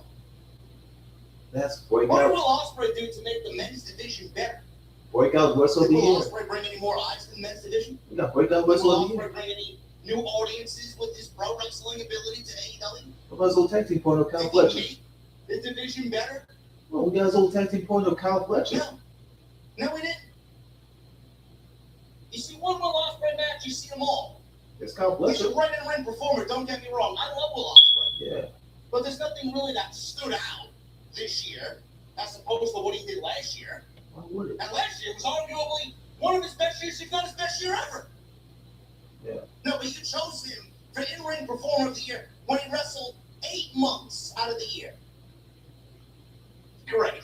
That's What breakout. did Will Ospreay do to make the men's division better? Breakout wrestle of Did the Will year. Ospreay bring any more eyes to the men's division? We got breakout Did wrestle Will of the year. Ospreay bring any new audiences with his pro wrestling ability to AEW? What about his old tag team partner, Kyle Did he Fletcher? make the division better? Well, we got his old tag team partner, Kyle Fletcher. No. No, we didn't. You see one Will Ospreay match, you see them all. It's Kyle He's Fletcher. a right in ring performer, don't get me wrong. I love Will Ospreay. Yeah. But there's nothing really that stood out this year as opposed to what he did last year. Why would it? And last year was arguably one of his best years, if not his best year ever. Yeah. No, but you chose him for in-ring performer of the year when he wrestled 8 months out of the year. Great.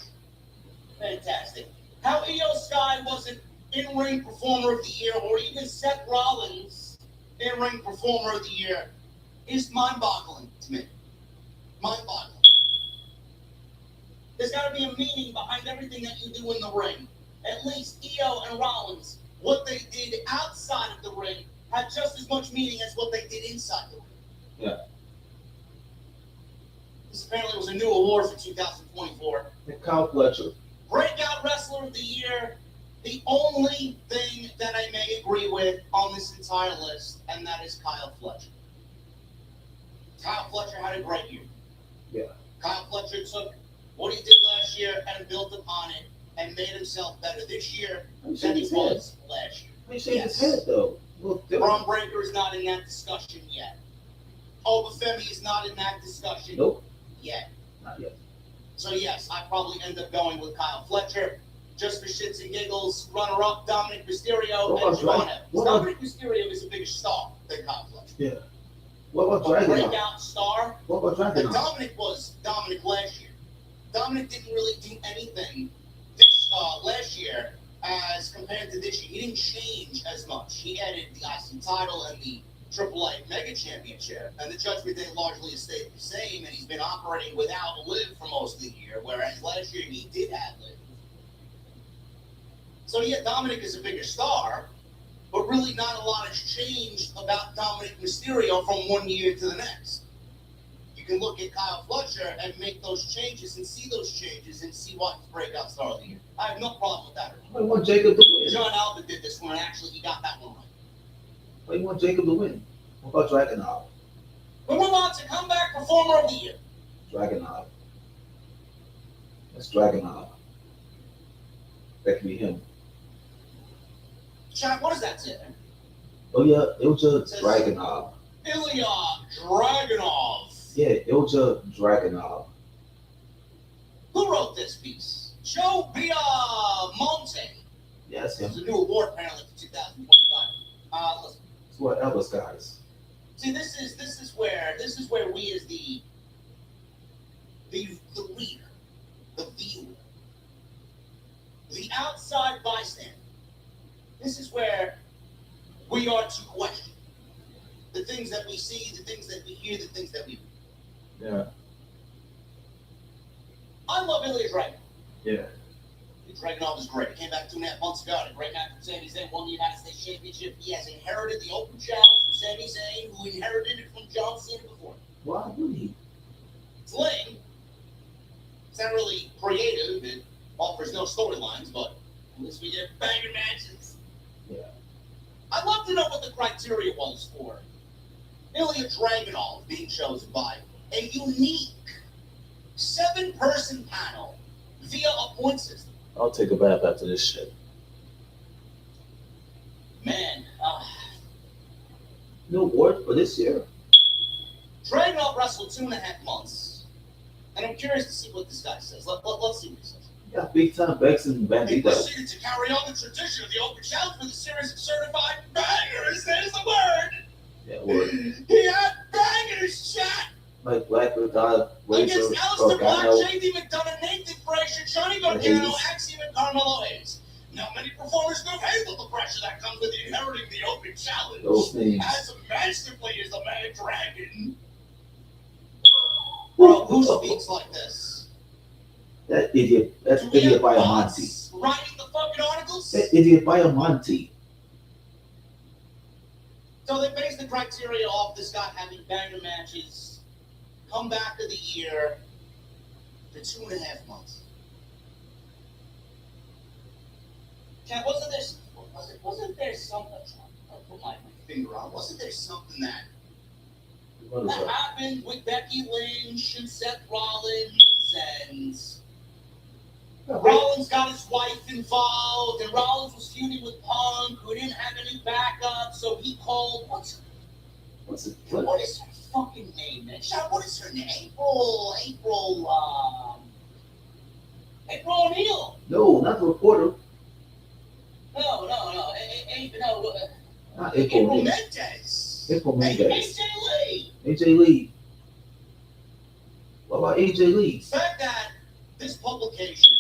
Fantastic. How Io Sky wasn't in-ring performer of the year or even Seth Rollins in-ring performer of the year is mind-boggling to me. Mind-boggling. There's got to be a meaning behind everything that you do in the ring. At least Io and Rollins, what they did outside of the ring had just as much meaning as what they did inside the ring. Yeah. This apparently was a new award for 2024. And Kyle Fletcher. Breakout Wrestler of the Year. The only thing that I may agree with on this entire list, and that is Kyle Fletcher. Kyle Fletcher had a great year. Yeah. Kyle Fletcher took what he did last year and built upon it and made himself better this year than he was last year. He shaved his head, though. Look, Braun Breaker is not in that discussion yet. Obafemi is not in that discussion Nope. yet. Not yet. So yes, I probably end up going with Kyle Fletcher. Just for shits and giggles, runner-up Dominic Mysterio What and about Javon Drake? Evans. What about- Dominic Mysterio is a bigger star than Kyle Fletcher. Yeah. What about But Dragon? breakout star, What about and Dragon? Dominic was Dominic last year. Dominic didn't really do anything this last year as compared to this year. He didn't change as much. He added the IC title and the AAA Mega Championship, and the Judgment Day largely has stayed the same, and he's been operating without Liv for most of the year, whereas last year he did have Liv. So yeah, Dominic is a bigger star, but really not a lot has changed about Dominic Mysterio from one year to the next. You can look at Kyle Fletcher and make those changes and see those changes and see what breakout star of the year. I have no problem with that. I want Jacob to win. John Albert did this one, and actually he got that one right. Why you want Jacob to win? What about Dragunov? We move on to comeback performer of the year. Dragunov. That's Dragunov. That can be him. Chad, what does that say? Oh yeah, Ilja It says- Dragunov. Ilya Dragunov. Yeah, Ilja Dragunov. Who wrote this piece? Joe Biamonte. Yes, There's him. a new award apparently for 2025. Listen. It's what Elvis guys. See, this is where we as the reader, the viewer, the outside bystander, this is where we are to question the things that we see, the things that we hear, the things that we read. Yeah. I love Ilya Dragunov. Yeah. Dragunov is great. He came back 2.5 months ago. Had a great match with Sami Zayn, won the United States Championship. He has inherited the open challenge from Sami Zayn, who inherited it from John Cena before. Why would he? It's lame. It's not really creative. It offers no storylines, but at least we get banger matches. Yeah. I'd love to know what the criteria was for Ilya Dragunov being chosen by a unique 7-person panel via a point system. I'll take a bath after this shit. Man, No award for this year. Dragunov wrestled 2.5 months, and I'm curious to see what this guy says. Let's see what he says. Yeah, big time Bex and He Bandito. proceeded to carry on the tradition of the open challenge with a series of certified bangers. There's the word. Yeah, word. He had bangers, chat. Like Black Razor, Razor, Against Aleister Black, Gargano. JD McDonough, Nathan Frazier, Johnny Gargano, Axiom, and Carmelo Hayes. Now, many performers could have handled the pressure that comes with inheriting the open challenge. Those names. As masterfully as the Mad Dragon. Bro, who speaks like this? That idiot. That's Do we idiot have Biomonte. bots writing the fucking articles? That idiot Biomonte. So they based the criteria off this guy having banger matches, comeback of the year for 2.5 months. Cat, wasn't there something? I'll put my finger on. Wasn't there something that What is that? happened with Becky Lynch and Seth Rollins, and Rollins got his wife involved, and Rollins was feuding with Punk, who didn't have any backup, so he called. What's it? What is her fucking name, man? Sean, what is her name? April O'Neil. No, not the reporter. No. Not April April. Mendez. April Mendez. AJ Lee. AJ Lee. What about AJ Lee? The fact that this publication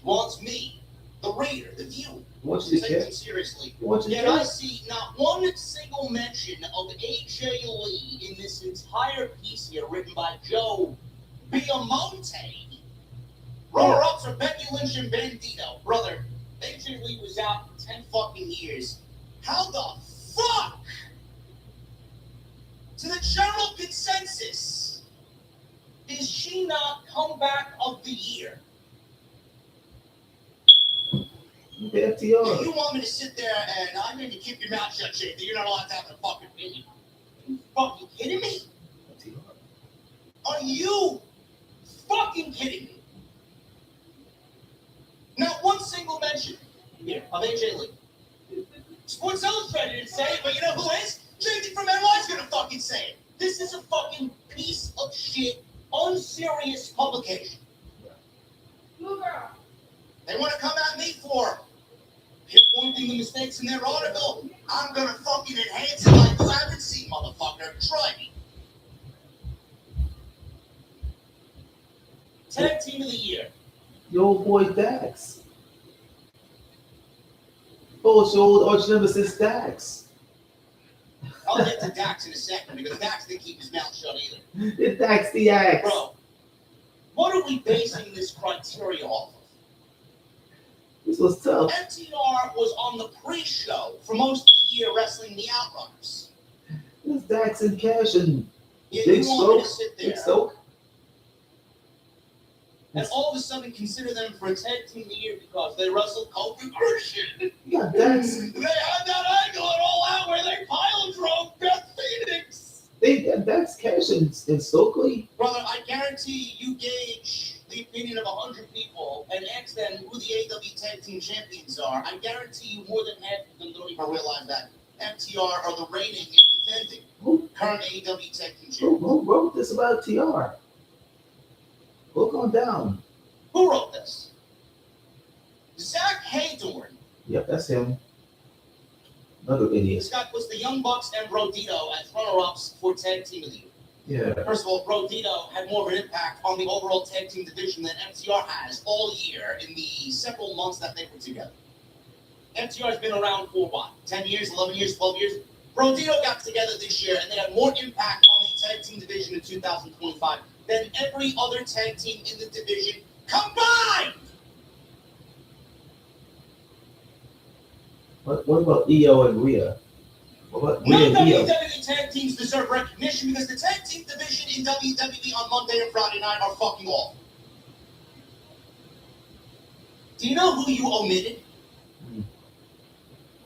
wants me, the reader, the viewer, What's to this take cat? them seriously. What's Yet this I cat? see not one single mention of AJ Lee in this entire piece here written by Joe Biamonte. Runner-ups are Becky Lynch and Bandito. Brother, AJ Lee was out for 10 fucking years. How the fuck? To the general consensus, is she not comeback of the year? The Do FTR. you want me to sit there and I need to keep your mouth shut, Jake? You're not allowed to have a fucking opinion. Are you fucking kidding me? Are you fucking kidding me? Not one single mention here of AJ Lee. Sports Illustrated didn't say it, but you know who is? JD from NY's gonna fucking say it. This is a fucking piece of shit, unserious publication. They want to come at me for pinpointing the mistakes in their article. I'm gonna fucking enhance it like you haven't seen, motherfucker. Try me. Tag team of the year. Your old boy Dax. Oh, it's your old arch nemesis Dax. I'll get to Dax in a second because Dax didn't keep his mouth shut either. It's Dax the Axe. Bro, what are we basing this criteria off of? This was tough. FTR was on the pre-show for most of the year wrestling the Outrunners. It's Dax and Cash and You Big want me Stoke. to sit Big there Stoke. and all of a sudden consider them for a tag team of the year because they wrestled Kofi Christian. You got Dax. They had that angle at All Out where they pile drove Beth Phoenix. They got Dax, Cash, and Stokely. Brother, I guarantee you gauge the opinion of 100 people and ask them who the AW Tag Team Champions are. I guarantee you more than half of them don't even realize that FTR are the reigning and defending current AW Tag Team Champions. Who wrote this about TR? Look on down. Who wrote this? Zach Haydorn. Yep, that's him. Another idiot. This guy puts the Young Bucks and Brodito as runner-ups for Tag Team of the Year. Yeah. First of all, Brodito had more of an impact on the overall tag team division than FTR has all year in the several months that they were together. FTR has been around for what? 10 years, 11 years, 12 years? Brodito got together this year and they had more impact on the tag team division in 2025 than every other tag team in the division combined! What about EO and Rhea? What about Rhea None and EO? WWE tag teams deserve recognition because the tag team division in WWE on Monday and Friday night are fucking awful. Do you know who you omitted?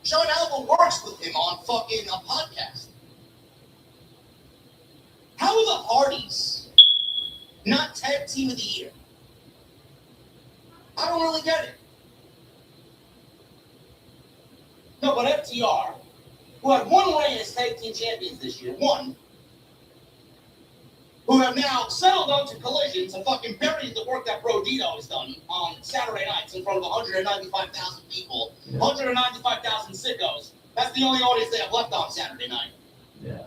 Sean Alba works with him on fucking a podcast. How are the Hardys not tag team of the year? I don't really get it. No, but FTR, who had one reign as tag team champions this year, one, who have now settled onto Collision to fucking bury the work that Brodito has done on Saturday nights in front of 195,000 people, 195,000 sickos. That's the only audience they have left on Saturday night. Yeah.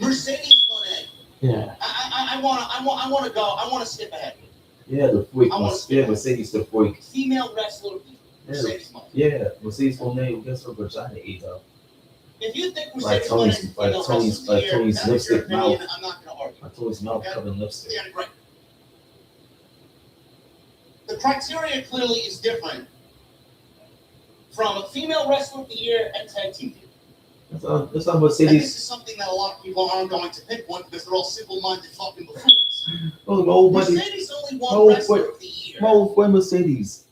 Mercedes Moné. Yeah. I want to go. I want to skip ahead. Yeah, the freak. I wanna Yeah, Mercedes the freak. Female wrestler, Mercedes Moné. Yeah, Mercedes Moné gets her vagina ate up. If you think Like Mercedes Tony's, Moné, like Tony's, like Tony's that's your lipstick opinion. mouth. I'm not going to argue. Like Tony's mouth Okay. covered in lipstick. Yeah, great. The criteria clearly is different from a female wrestler of the year and tag team of the year. That's how And this Mercedes. is something that a lot of people aren't going to pinpoint because they're all simple-minded fucking buffoons. Oh, my old buddy. Mercedes only won Oh, wrestler of the year My old friend Mercedes.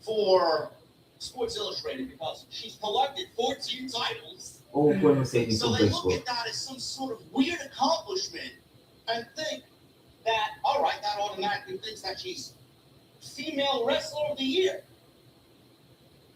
for Sports Illustrated because she's collected 14 titles. Old friend Mercedes So from they look baseball. at that as some sort of weird accomplishment and think that, all right, that automatically thinks that she's female wrestler of the year.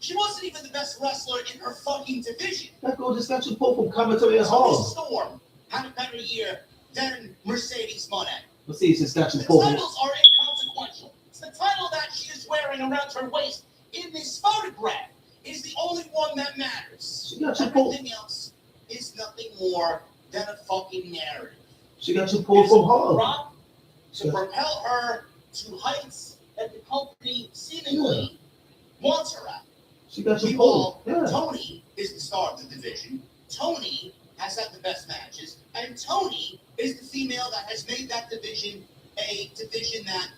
She wasn't even the best wrestler in her fucking division. That girl just got you pulled from commentary at Toni home. Storm had a better year than Mercedes Moné. Mercedes just got you The pulled from. titles are inconsequential. It's the title that she is wearing around her waist in this photograph is the only one that matters. She got you pulled. Everything else is nothing more than a fucking narrative. She got you pulled from home. Rock to propel her to heights that the company seemingly wants her at. She got you pulled. Meanwhile, Yeah. Tony is the star of the division. Tony has had the best matches, and Tony is the female that has made that division a division that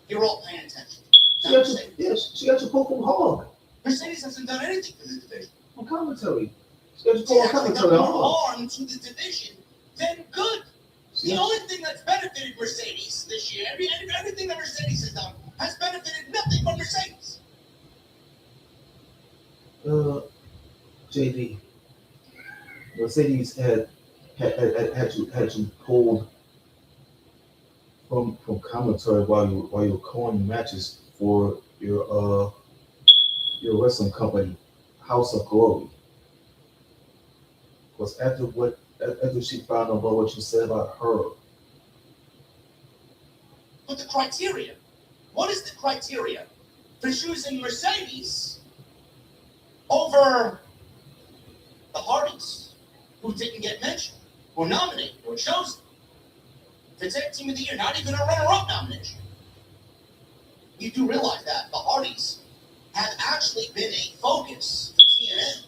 you're all paying attention to. She got you. Yeah. She got you pulled from home. Mercedes hasn't done anything for the division. On commentary. She got you She's pulled on actually commentary done at more home. harm to the division than good. The Yeah. only thing that's benefited Mercedes this year, everything that Mercedes has done, has benefited nothing but Mercedes. JD. Mercedes had you pulled from commentary while you were calling matches for your wrestling company, House of Glory. Because after she found out about what you said about her. But the criteria, what is the criteria for choosing Mercedes over the Hardys, who didn't get mentioned, or nominated, or chosen to take Team of the Year, not even a runner-up nomination? You do realize that the Hardys have actually been a focus for TNA.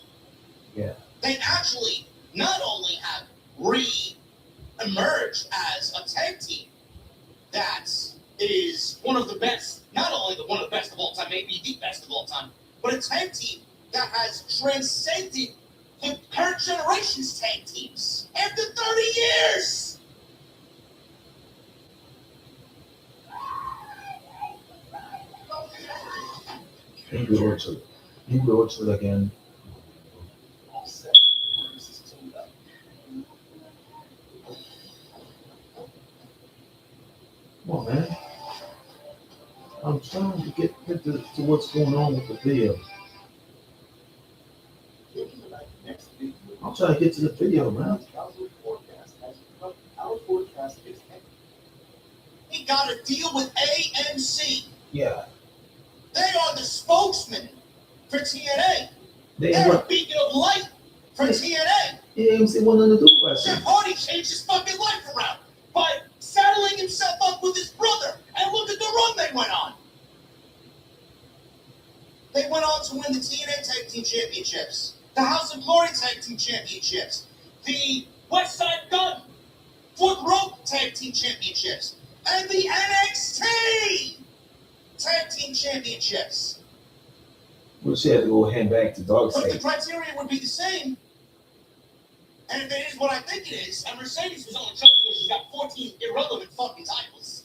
Yeah. They actually not only have re-emerged as a tag team that is one of the best, not only one of the best of all time, maybe the best of all time, but a tag team that has transcended the current generation's tag teams after 30 years. Angry Orchard. Angry Orchard again. Come on, man. I'm trying to get to what's going on with the video. I'm trying to get to the video, man. He got a deal with AMC. Yeah. They are the spokesman for TNA. They They're a what? beacon of light for TNA. AMC wanted to do wrestling. Jeff Hardy changed his fucking life around by saddling himself up with his brother. And look at the run they went on. They went on to win the TNA Tag Team Championships, the House of Glory Tag Team Championships, the West Side Gun Foot Rope Tag Team Championships, and the NXT Tag Team Championships. Well, she had to go hand back to Dark But the State. criteria would be the same. And if it is what I think it is, and Mercedes was only chosen because she's got 14 irrelevant fucking titles,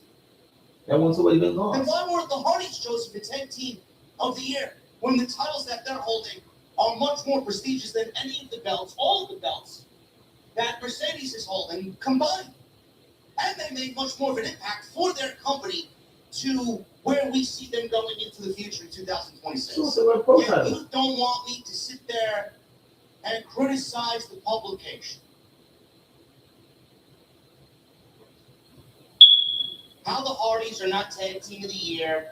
That one's already been then lost. why weren't the Hardys chosen for Tag Team of the Year when the titles that they're holding are much more prestigious than any of the belts, all of the belts that Mercedes is holding combined? And they made much more of an impact for their company to where we see them going into the future in 2026. So it's a red pro Yeah, title. you don't want me to sit there and criticize the publication. How the Hardys are not Tag Team of the Year.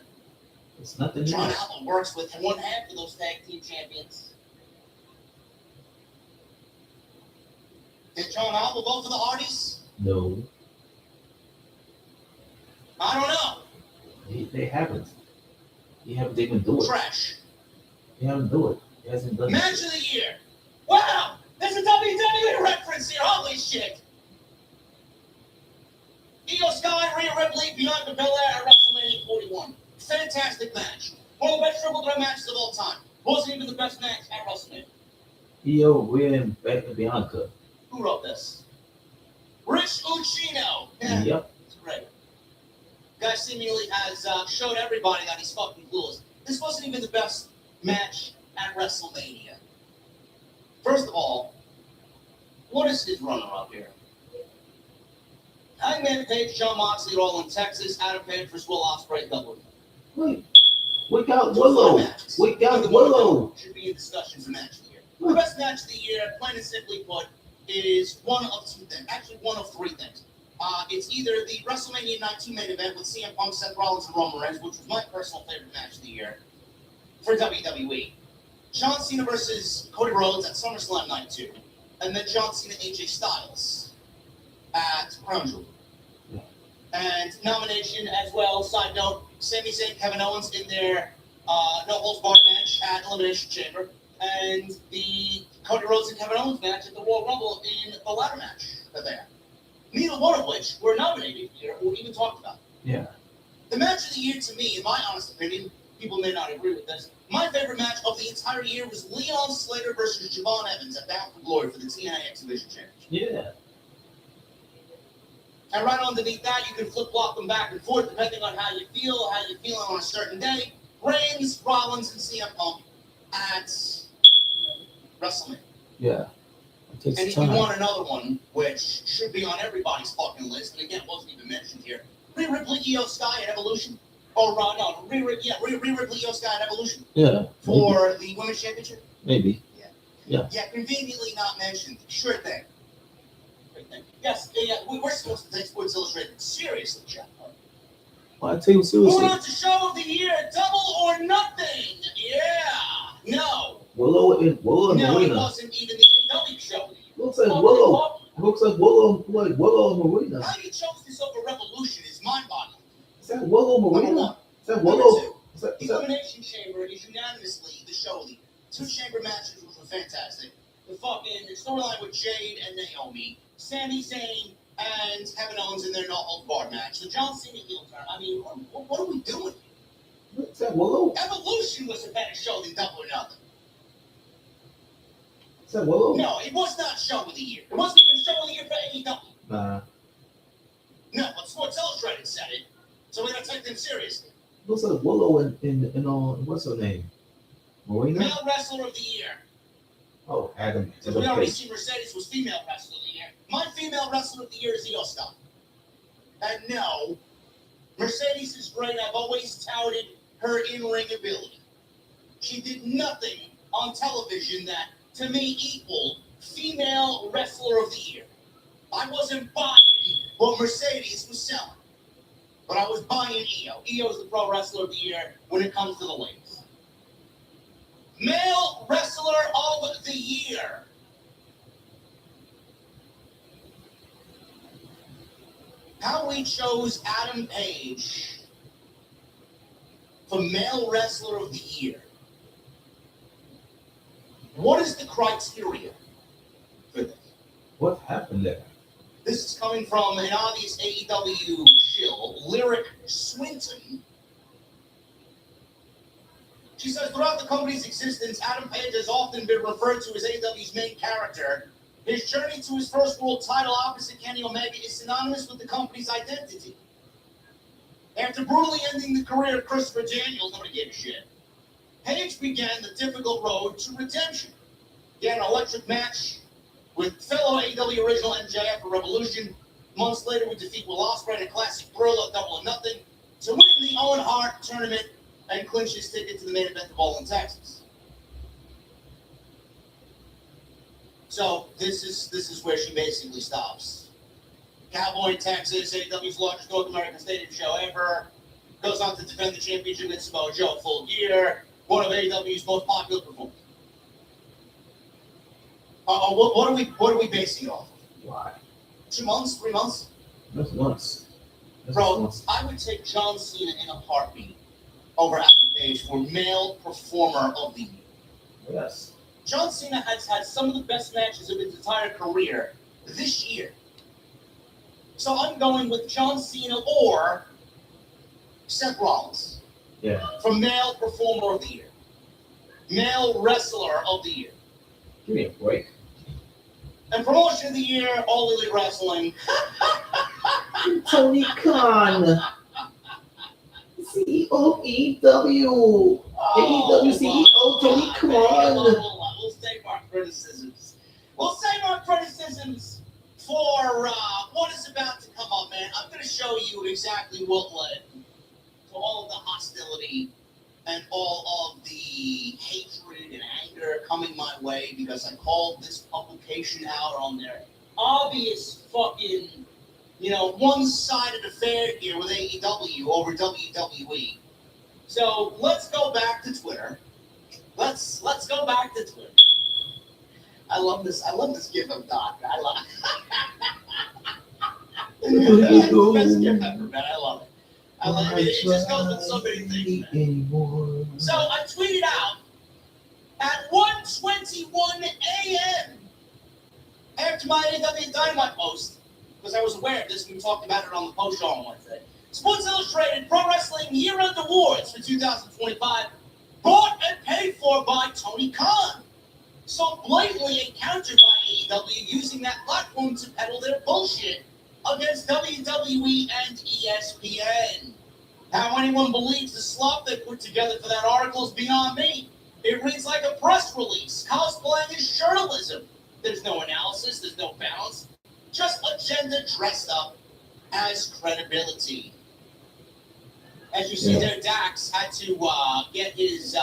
It's nothing new. John Allen works with one half of those Tag Team champions. Did John Allen vote for the Hardys? No, I don't know. they haven't. They haven't even do it. Trash. They haven't do it. He hasn't done Match of the Year. Wow! There's a WWE reference here. Holy shit. Io Sky, Rhea Ripley, Bianca Belair at WrestleMania 41. Fantastic match. One of the best triple threat matches of all time. Wasn't even the best match at WrestleMania. Io, Rhea, and Bianca. Who wrote this? Rich Ucchino. Yeah, Yep. it's great. Guy seemingly has showed everybody that he's fucking clueless. This wasn't even the best match at WrestleMania. First of all, what is his runner-up here? Hangman Page, John Moxley, all in Texas. Adam Page versus Will Ospreay, Dublin. Wait. We got Willow. We got Willow. Should be in discussion for match of the year. The best match of the year, plain and simply put, is one of two things. Actually, one of three things. It's either the WrestleMania Night 2 main event with CM Punk, Seth Rollins, and Roman Reigns, which was my personal favorite match of the year for WWE. John Cena versus Cody Rhodes at SummerSlam Night 2. And then John Cena, AJ Styles at Crown Jewel. Yeah. And nomination as well, side note, Sami Zayn, Kevin Owens in their no-holds-barred match at Elimination Chamber. And the Cody Rhodes and Kevin Owens match at the Royal Rumble in the ladder match that they had. Neither one of which were nominated here or even talked about. Yeah. The match of the year to me, in my honest opinion, people may not agree with this, my favorite match of the entire year was Leon Slater versus Javon Evans at Bound for Glory for the TNA X Division Championship. Yeah. And right underneath that, you can flip-flop them back and forth depending on how you feel, how you're feeling on a certain day. Reigns, Rollins, and CM Punk at WrestleMania. Yeah. It takes And if time. you want another one, which should be on everybody's fucking list, and again, wasn't even mentioned here, Rhea Ripley, Io Sky at Evolution. Or, no, Rhea Ripley, Io Sky at Evolution Yeah. for the Women's Championship. Maybe. Yeah, conveniently not mentioned. Sure thing. Great thing. Yes, yeah, we're supposed to take Sports Illustrated seriously, Jeff. Well, I take it seriously. Moving on to Show of the Year, Double or Nothing. Yeah. No. Willow and No, it Marina. wasn't even the AEW Show of the Year. Looks like Fucking Willow. fuck. Looks like Willow and Marina. How you chose this over Revolution is mind-boggling. Is that Willow Number Marina? one. Is that Number Willow? two. The Elimination Chamber is unanimously the show leader. 2 chamber matches, which were fantastic. The fucking storyline with Jade and Naomi, Sami Zayn and Kevin Owens in their no hold barred match. The John Cena heel turn. I mean, what are we doing? What's that, Willow? Evolution was a better show than Double or Nothing. Is that Willow? No, it was not show of the year. It wasn't even show of the year for AEW. Nah. No, but Sports Illustrated said it, so we gotta take them seriously. What's that Willow in what's her name? Marina? Male Wrestler of the Year. Oh, Adam. Because we already see Mercedes was Female Wrestler of the Year. My Female Wrestler of the Year is Io Scott. And no, Mercedes is great. I've always touted her in-ring ability. She did nothing on television that, to me, equaled Female Wrestler of the Year. I wasn't buying what Mercedes was selling, but I was buying Io. Io is the Pro Wrestler of the Year when it comes to the ladies. Male Wrestler of the Year. How we chose Adam Page for Male Wrestler of the Year. What is the criteria for this? What happened there? This is coming from an obvious AEW shill, Lyric Swinton. She says, throughout the company's existence, Adam Page has often been referred to as AEW's main character. His journey to his first world title opposite Kenny Omega is synonymous with the company's identity. After brutally ending the career of Christopher Daniels, nobody gave a shit, Page began the difficult road to redemption. He had an electric match with fellow AEW original MJF for Revolution. Months later, would defeat Will Ospreay in a classic Thriller Double or Nothing to win the Owen Hart tournament and clinch his ticket to the main event of All in Texas. So this is where she basically stops. Cowboy in Texas, AEW's largest North American stadium show ever. Goes on to defend the championship against Samoa Joe full gear. One of AEW's most popular performers. What are we basing it off of? Why? 2 months, 3 months? That's once. Bro, I would take John Cena in a heartbeat over Adam Page for Male Performer of the Year. Yes. John Cena has had some of the best matches of his entire career this year. So I'm going with John Cena or Seth Rollins. Yeah. For Male Performer of the Year. Male Wrestler of the Year. Give me a break. And Promotion of the Year, All Elite Wrestling. Tony Khan. CEO of AEW. AEW CEO Tony Khan. We'll save our criticisms. We'll save our criticisms for what is about to come up, man. I'm going to show you exactly what led to all of the hostility and all of the hatred and anger coming my way because I called this publication out on their obvious fucking, one-sided affair here with AEW over WWE. So let's go back to Twitter. Let's go back to Twitter. I love this gif of Doc. I love it. Best gif ever, man. I love it. It just goes with so many things, man. So I tweeted out at 1:21 a.m. after my AEW Dynamite post, because I was aware of this. We talked about it on the post show on Wednesday. Sports Illustrated Pro Wrestling Year-End Awards for 2025 bought and paid for by Tony Khan. So blatantly encountered by AEW using that platform to peddle their bullshit against WWE and ESPN. How anyone believes the slop they put together for that article is beyond me. It reads like a press release. Cosplaying is journalism. There's no analysis, there's no balance. Just agenda dressed up as credibility. As you see there, Dax had to get his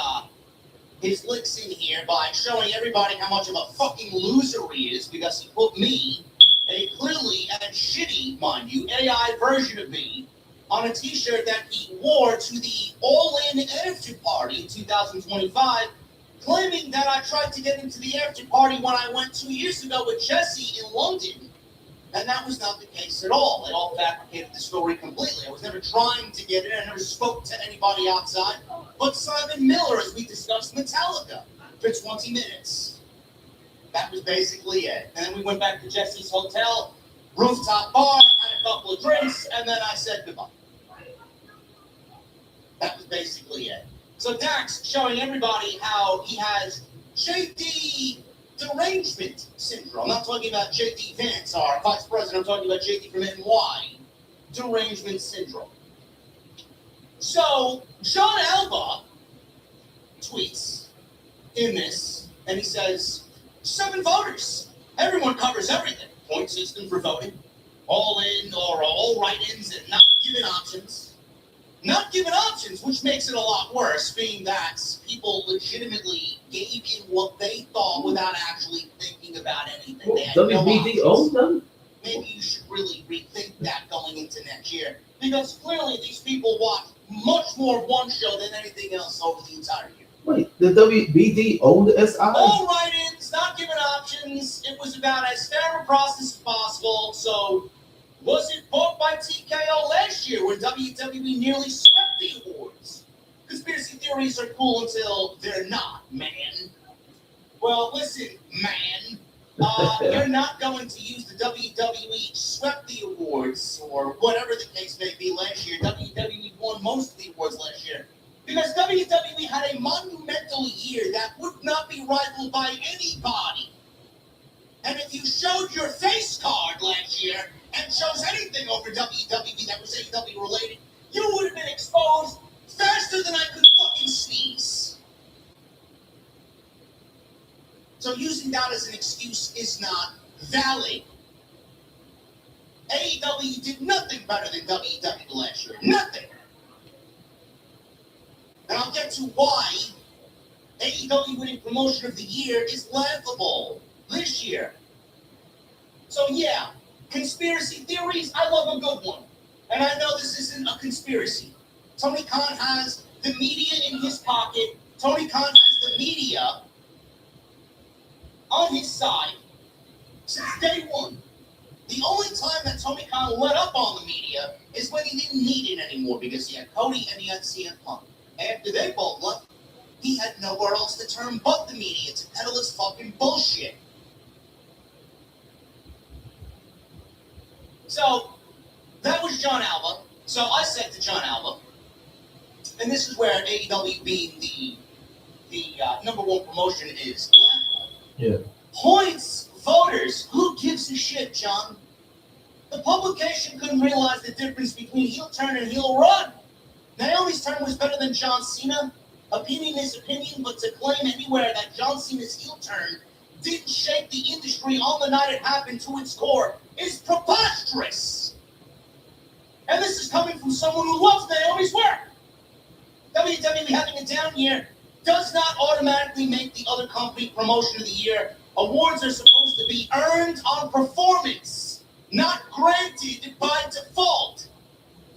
licks in here by showing everybody how much of a fucking loser he is because he put me, a clearly and shitty, mind you, AI version of me, on a t-shirt that he wore to the All-In After Party in 2025, claiming that I tried to get into the after party when I went 2 years ago with Jesse in London. And that was not the case at all. They all fabricated the story completely. I was never trying to get in. I never spoke to anybody outside but Simon Miller, as we discussed Metallica, for 20 minutes. That was basically it. And then we went back to Jesse's hotel, rooftop bar, had a couple of drinks, and then I said goodbye. That was basically it. So Dax showing everybody how he has JD derangement syndrome. I'm not talking about JD Vance, our vice president. I'm talking about JD from NY. Derangement syndrome. So John Alba tweets in this, and he says, 7 voters. Everyone covers everything. Point system for voting. All in or all write-ins and not given options. Not given options, which makes it a lot worse, being that people legitimately gave in what they thought without actually thinking about anything. Well, They had no WBD options. owns them? Maybe you should really rethink that going into next year, because clearly these people watch much more of one show than anything else over the entire year. Wait, the WBD owned the SI? All write-ins, not given options. It was about as fair a process as possible. So, was it bought by TKO last year when WWE nearly swept the awards? Conspiracy theories are cool until they're not, man. Well, listen, man. You're not going to use the WWE swept the awards or whatever the case may be last year. WWE won most of the awards last year because WWE had a monumental year that would not be rivaled by anybody. And if you showed your face card last year and chose anything over WWE that was AEW related, you would have been exposed faster than I could fucking sneeze. So using that as an excuse is not valid. AEW did nothing better than WWE last year. Nothing. And I'll get to why AEW winning promotion of the year is laughable this year. So yeah, conspiracy theories, I love a good one. And I know this isn't a conspiracy. Tony Khan has the media in his pocket. Tony Khan has the media on his side since day one. The only time that Tony Khan let up on the media is when he didn't need it anymore because he had Cody and he had CM Punk. After they both left, he had nowhere else to turn but the media to peddle his fucking bullshit. So, that was John Alba. So I said to John Alba, and this is where AEW being the number one promotion is. Yeah. Points, voters, who gives a shit, John? The publication couldn't realize the difference between heel turn and heel run. Naomi's turn was better than John Cena. Opinion is opinion, but to claim anywhere that John Cena's heel turn didn't shake the industry on the night it happened to its core is preposterous. And this is coming from someone who loves Naomi's work. WWE having a down year does not automatically make the other company promotion of the year. Awards are supposed to be earned on performance, not granted by default.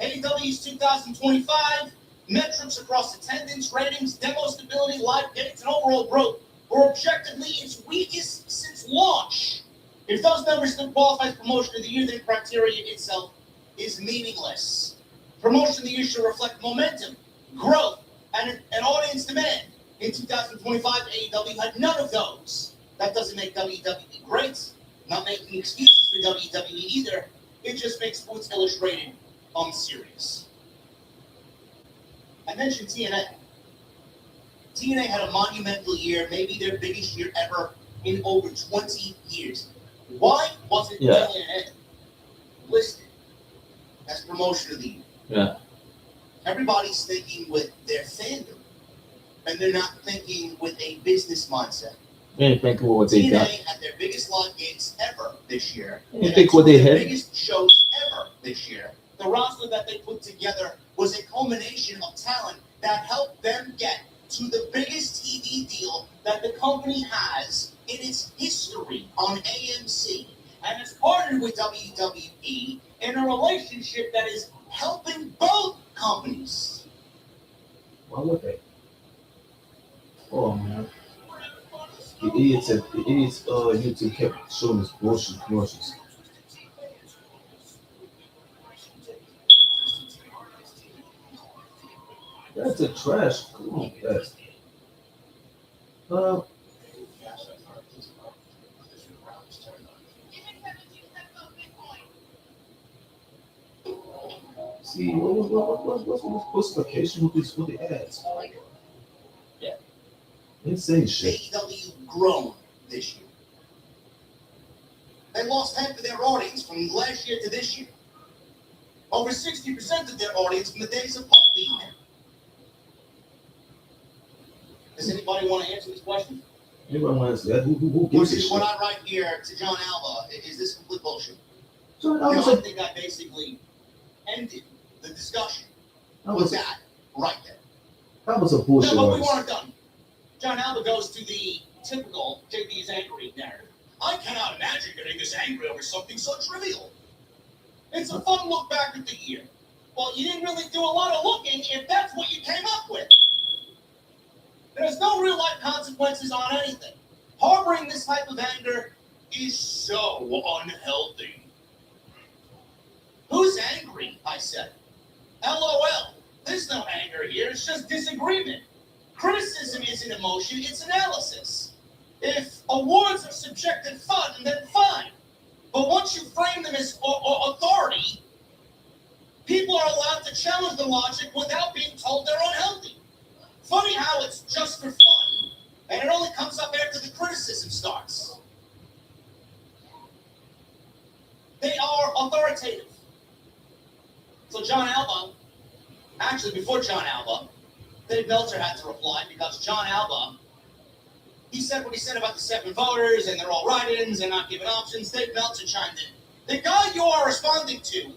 AEW's 2025 metrics across attendance, ratings, demo stability, live dates, and overall growth were objectively its weakest since launch. If those numbers don't qualify as promotion of the year, then criteria itself is meaningless. Promotion of the year should reflect momentum, growth, and audience demand. In 2025, AEW had none of those. That doesn't make WWE great. Not making excuses for WWE either. It just makes Sports Illustrated unserious. I mentioned TNA. TNA had a monumental year, maybe their biggest year ever in over 20 years. Why wasn't TNA listed as promotion of the year? Yeah. Everybody's thinking with their fandom, and they're not thinking with a business mindset. They ain't thinking what they got. TNA had their biggest live gigs ever this year. You think what they had? Biggest shows ever this year. The roster that they put together was a culmination of talent that helped them get to the biggest TV deal that the company has in its history on AMC, and it's partnered with WWE in a relationship that is helping both companies. Why would they? Oh man. The idiots YouTube kept showing us bullshit commercials. That's a trash. Come on, guys. See, what's the justification with the ads? Yeah. Insane shit. AEW grown this year. They lost half of their audience from last year to this year. Over 60% of their audience from the days of Punk being there. Does anybody want to answer this question? Anybody want to answer that? Who gives a shit? What I write here to John Alba, is this complete bullshit? John I Alba, think I basically ended the discussion that with was that right there. that was a bullshit. No, but we artist. weren't done. John Alba goes to the typical JD is angry narrative. I cannot imagine getting this angry over something so trivial. It's a fun look back at the year. Well, you didn't really do a lot of looking if that's what you came up with. There's no real life consequences on anything. Harboring this type of anger is so unhealthy. Who's angry? I said. LOL. There's no anger here. It's just disagreement. Criticism isn't emotion, it's analysis. If awards are subjective fun, then fine. But once you frame them as authority, people are allowed to challenge the logic without being told they're unhealthy. Funny how it's just for fun, and it only comes up after the criticism starts. They are authoritative. So John Alba, actually before John Alba, Dave Meltzer had to reply because John Alba, he said what he said about the 7 voters and they're all write-ins and not giving options. Dave Meltzer chimed in. The guy you are responding to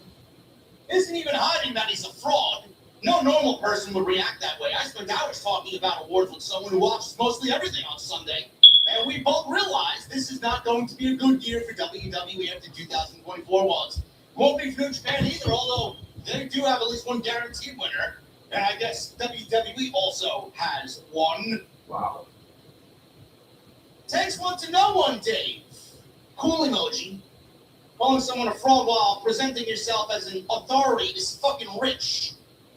isn't even hiding that he's a fraud. No normal person would react that way. I spent hours talking about awards with someone who watches mostly everything on Sunday, and we both realized this is not going to be a good year for WWE after 2024 was. Won't be for New Japan either, although they do have at least one guaranteed winner, and I guess WWE also has one. Wow. Takes one to know one, Dave. Cool emoji. Calling someone a fraud while presenting yourself as an authority is fucking rich.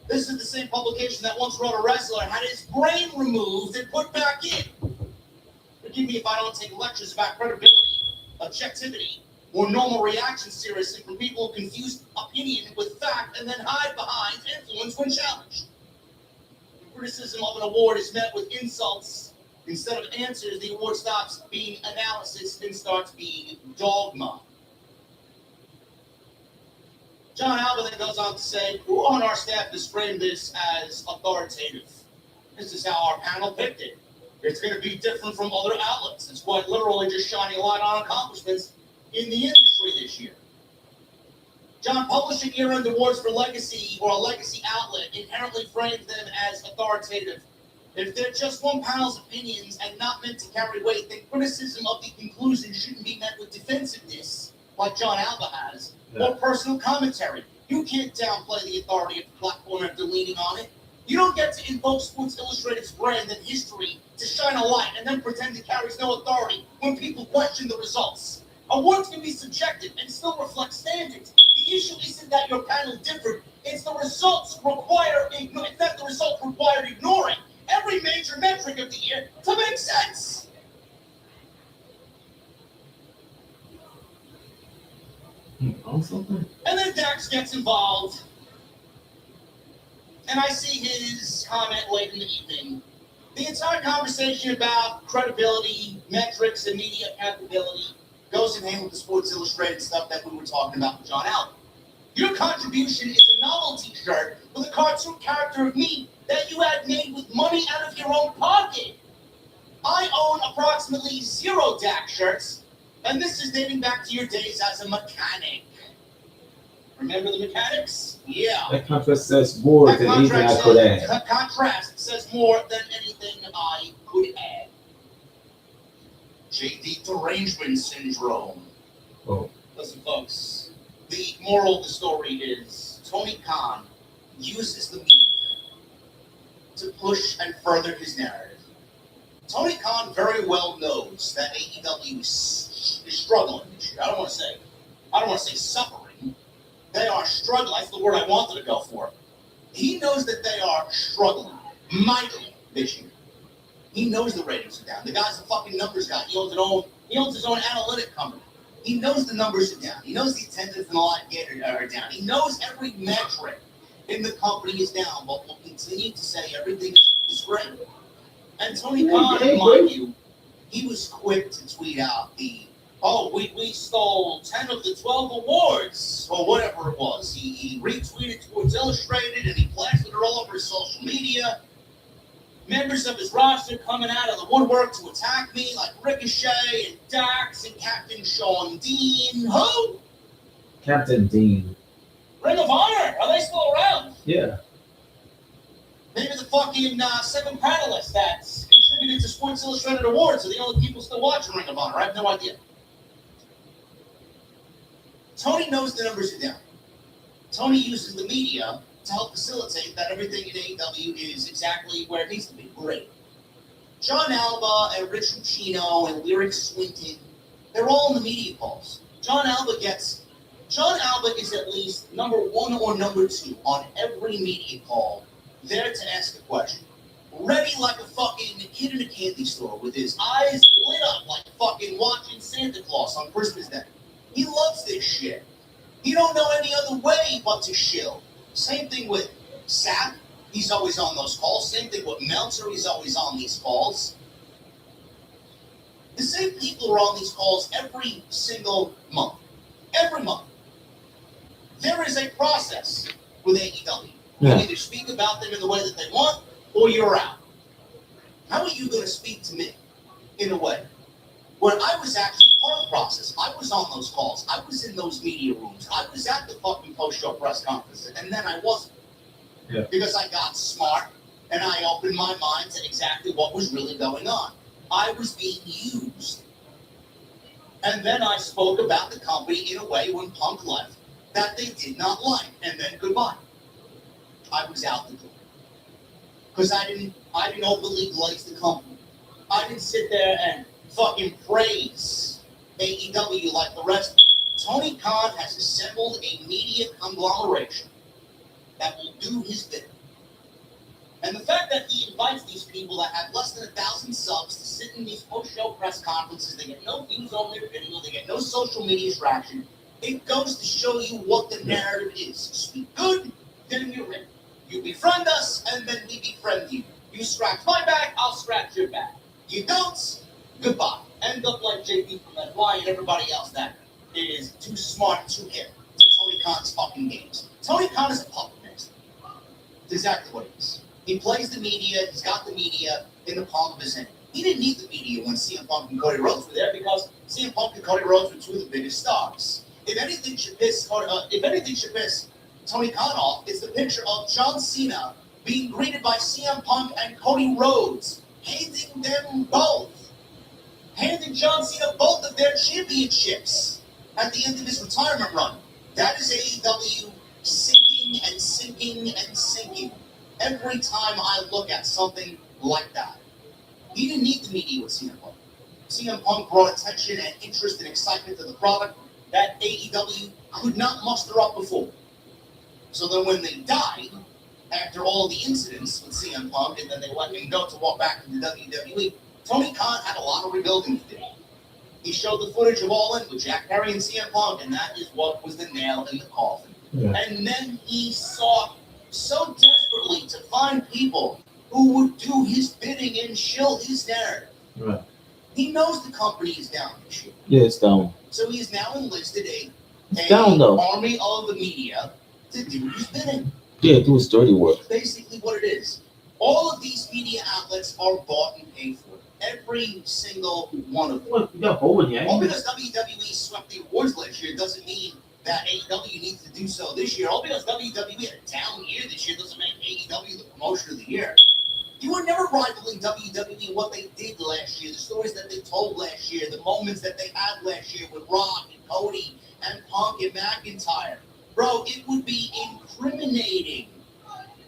This is the same publication that once wrote a wrestler had his brain removed and put back in. Forgive me if I don't take lectures about credibility, objectivity, or normal reaction seriously from people who confuse opinion with fact and then hide behind influence when challenged. The criticism of an award is met with insults. Instead of answers, the award stops being analysis and starts being dogma. John Alba then goes on to say, who on our staff has framed this as authoritative? This is how our panel picked it. It's going to be different from other outlets. It's quite literally just shining a light on accomplishments in the industry this year. John, publishing year-end awards for legacy or a legacy outlet inherently frames them as authoritative. If they're just one panel's opinions and not meant to carry weight, then criticism of the conclusion shouldn't be met with defensiveness, like John Alba has, or personal commentary. You can't downplay the authority of the platform after leaning on it. You don't get to invoke Sports Illustrated's brand and history to shine a light and then pretend it carries no authority when people question the results. Awards can be subjective and still reflect standards. The issue isn't that your panel differed, it's the results required ignoring every major metric of the year to make sense. Something? And then Dax gets involved, and I see his comment late in the evening. The entire conversation about credibility, metrics, and media accountability goes in hand with the Sports Illustrated stuff that we were talking about with John Alba. Your contribution is a novelty shirt with a cartoon character of me that you had made with money out of your own pocket. I own approximately 0 Dax shirts, and this is dating back to your days as a mechanic. Remember the mechanics? Yeah. That contrast says more than anything I could add. That contrast says more than anything I could add. JD derangement syndrome. Oh. Listen, folks, the moral of the story is Tony Khan uses the media to push and further his narrative. Tony Khan very well knows that AEW is struggling this year. I don't want to say suffering. They are struggling. That's the word I wanted to go for. He knows that they are struggling. mightily this year. He knows the ratings are down. The guy's a fucking numbers guy. He owns his own analytic company. He knows the numbers are down. He knows the attendance and the live gate are down. He knows every metric in the company is down, but will continue to say everything is great. And Tony Khan, mind you, he was quick to tweet out we stole 10 of the 12 awards, or whatever it was. He retweeted Sports Illustrated, and he plastered it all over his social media. Members of his roster coming out of the woodwork to attack me, like Ricochet and Dax and Captain Sean Dean. Who? Captain Dean. Ring of Honor. Are they still around? Yeah. Maybe the fucking second panelist that's contributed to Sports Illustrated Awards are the only people still watching Ring of Honor. I have no idea. Tony knows the numbers are down. Tony uses the media to help facilitate that everything in AEW is exactly where it needs to be. Great. John Alba and Rich Lucchino and Lyric Swinton, they're all in the media calls. John Alba is at least number 1 or number 2 on every media call, there to ask a question. Ready like a fucking kid in a candy store with his eyes lit up like fucking watching Santa Claus on Christmas Day. He loves this shit. He don't know any other way but to shill. Same thing with Sapp. He's always on those calls. Same thing with Meltzer. He's always on these calls. The same people are on these calls every single month. Every month. There is a process with AEW. You either speak about them in the way that they want, or you're out. How are you going to speak to me in a way where I was actually part of the process? I was on those calls. I was in those media rooms. I was at the fucking post-show press conferences, and then I wasn't. Yeah. Because I got smart, and I opened my mind to exactly what was really going on. I was being used. And then I spoke about the company in a way when Punk left that they did not like, and then goodbye. I was out the door. Because I didn't openly glaze the company. I didn't sit there and fucking praise AEW like the rest. Tony Khan has assembled a media conglomeration that will do his bidding. And the fact that he invites these people that have less than 1,000 subs to sit in these post-show press conferences, they get no views on their video, they get no social media traction, it goes to show you what the narrative is. Speak good, then you're in. You befriend us, and then we befriend you. You scratch my back, I'll scratch your back. You don't, goodbye. End up like JP from NY and everybody else that is too smart, too hip to Tony Khan's fucking games. Tony Khan is a puppet master. That's exactly what he is. He plays the media, he's got the media in the palm of his hand. He didn't need the media when CM Punk and Cody Rhodes were there because CM Punk and Cody Rhodes were 2 of the biggest stars. If anything should piss Tony Khan off, it's the picture of John Cena being greeted by CM Punk and Cody Rhodes, handing John Cena both of their championships at the end of his retirement run. That is AEW sinking and sinking and sinking every time I look at something like that. He didn't need the media with CM Punk. CM Punk brought attention and interest and excitement to the product that AEW could not muster up before. So then when they died, after all the incidents with CM Punk, and then they let him go to walk back into WWE, Tony Khan had a lot of rebuilding to do. He showed the footage of All In with Jack Perry and CM Punk, and that is what was the nail in the coffin. Yeah. And then he sought so desperately to find people who would do his bidding and shill his narrative. Right. He knows the company is down this year. Yeah, it's down. So he has now enlisted down, army of the media to do his bidding. Yeah, do his dirty work. That's basically what it is. All of these media outlets are bought and paid for. Every single one of them. Well, all because WWE swept the awards last year doesn't mean that AEW needs to do so this year. All because WWE had a down year this year doesn't make AEW the promotion of the year. You were never rivaling WWE in what they did last year, the stories that they told last year, the moments that they had last year with Rock and Cody and Punk and McIntyre. Bro, it would be incriminating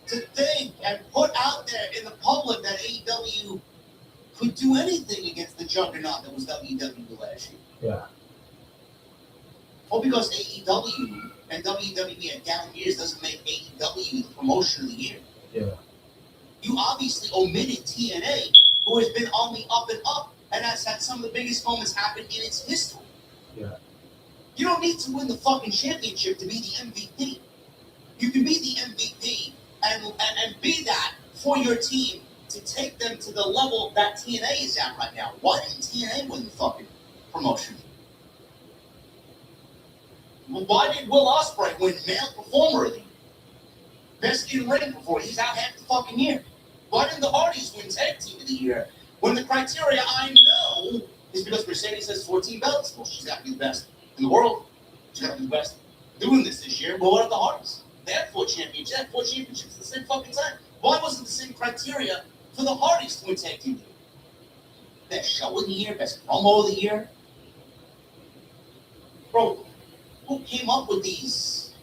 to think and put out there in the public that AEW could do anything against the juggernaut that was WWE last year. Yeah. All because AEW and WWE at down years doesn't make AEW the promotion of the year. Yeah. You obviously omitted TNA, who has been on the up and up, and has had some of the biggest moments happen in its history. Yeah. You don't need to win the fucking championship to be the MVP. You can be the MVP and be that for your team to take them to the level that TNA is at right now. Why didn't TNA win the fucking promotion? Well, why did Will Ospreay win Male Performer of the Year? Best in ring before he's out half the fucking year? Why didn't the Hardys win Tag Team of the Year? When the criteria I know is because Mercedes has 14 belts. Well, she's got to be the best in the world. She's got to be the best doing this year. But what are the Hardys? They had 4 championships. They had 4 championships at the same fucking time. Why wasn't the same criteria for the Hardys to win Tag Team of the Year? Best show of the year, best promo of the year. Bro, who came up with this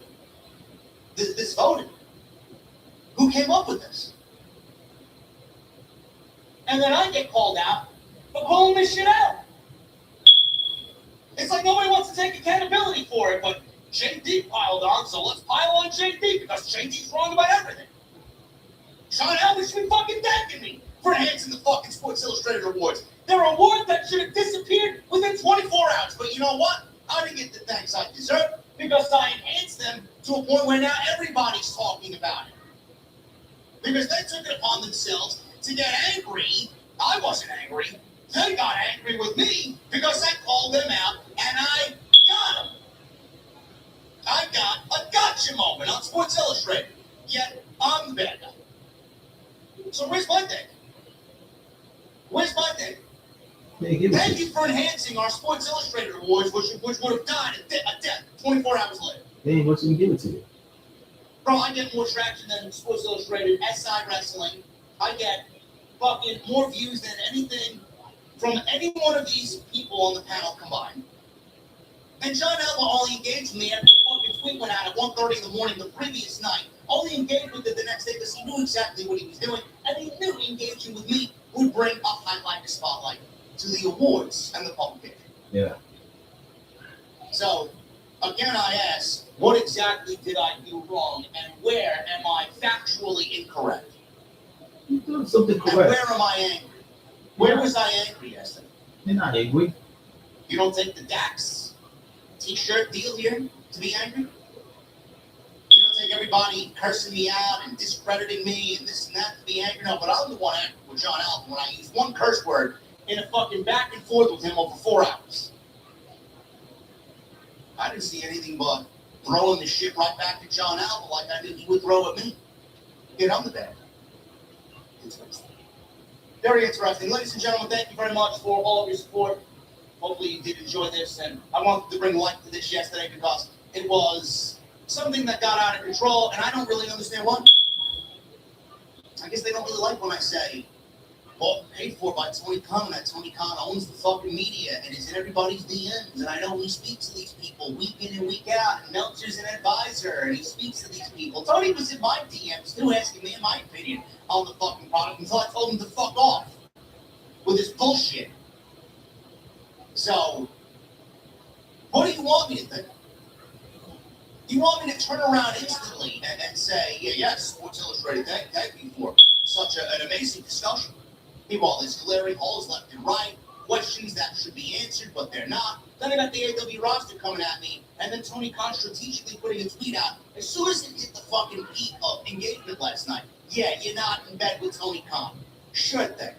voting? Who came up with this? And then I get called out for pulling this shit out. It's like nobody wants to take accountability for it, but JD piled on, so let's pile on JD because JD's wrong about everything. Sean Alvin should be fucking thanking me for enhancing the fucking Sports Illustrated Awards. They're awards that should have disappeared within 24 hours. But you know what? I didn't get the thanks I deserve because I enhanced them to a point where now everybody's talking about it. Because they took it upon themselves to get angry. I wasn't angry. They got angry with me because I called them out and I got them. I got a gotcha moment on Sports Illustrated. Yet I'm the bad guy. So where's my thing? Where's my thing? Thank you for enhancing our Sports Illustrated Awards, which would have died a death 24 hours later. They ain't much to give it to you. Bro, I get more traction than Sports Illustrated, SI Wrestling. I get fucking more views than anything from any one of these people on the panel combined. And John Alba only engaged with me after a fucking tweet went out at 1:30 in the morning the previous night. Only engaged with it the next day because he knew exactly what he was doing, and he knew engaging with me would bring a highlight, a spotlight to the awards and the publication. Yeah. So, again, I ask, what exactly did I do wrong, and where am I factually incorrect? You're doing something correct. And where am I angry? Where was I angry yesterday? You're not angry. You don't take the Dax t-shirt deal here to be angry? You don't take everybody cursing me out and discrediting me and this and that to be angry? No, but I'm the one angry with John Allen when I use one curse word in a fucking back and forth with him over 4 hours. I didn't see anything but throwing the shit right back to John Allen like I knew he would throw at me. Get on the bed. Interesting. Very interesting. Ladies and gentlemen, thank you very much for all of your support. Hopefully you did enjoy this, and I wanted to bring light to this yesterday because it was something that got out of control, and I don't really understand why. I guess they don't really like when I say, bought and paid for by Tony Khan, and that Tony Khan owns the fucking media and is in everybody's DMs, and I know he speaks to these people week in and week out, and Meltzer's an advisor, and he speaks to these people. Tony was in my DMs too, asking me my opinion on the fucking product until I told him to fuck off with his bullshit. So, what do you want me to think? You want me to turn around instantly and say, yes, Sports Illustrated, thank you for such an amazing discussion. Meanwhile, there's glaring holes left and right, questions that should be answered, but they're not. Then I got the AW roster coming at me, and then Tony Khan strategically putting a tweet out. As soon as it hit the fucking peak of engagement last night, yeah, you're not in bed with Tony Khan. Sure thing.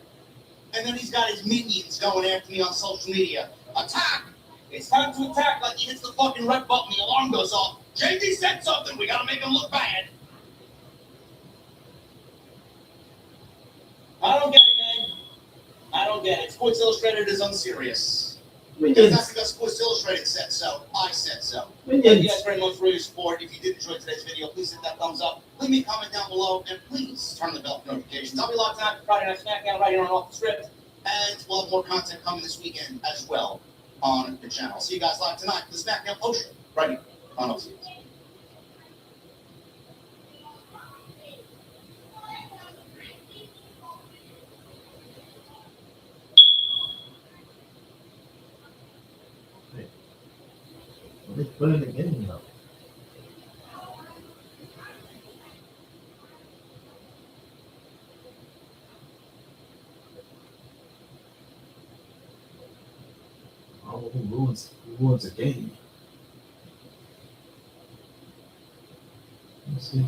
And then he's got his minions going after me on social media. Attack! It's time to attack like he hits the fucking red button, the alarm goes off. JD said something, we gotta make him look bad. I don't get it, man. I don't get it. Sports Illustrated is unserious. It's not because Sports Illustrated said so. I said so. Thank you guys very much for your support. If you did enjoy today's video, please hit that thumbs up. Leave me a comment down below, and please turn the bell for notifications. I'll be live tonight for Friday Night SmackDown right here on Off the Script. And we'll have more content coming this weekend as well on the channel. See you guys live tonight for the SmackDown post show right here on Off the Script. They put it again now. towards the game. Let's see.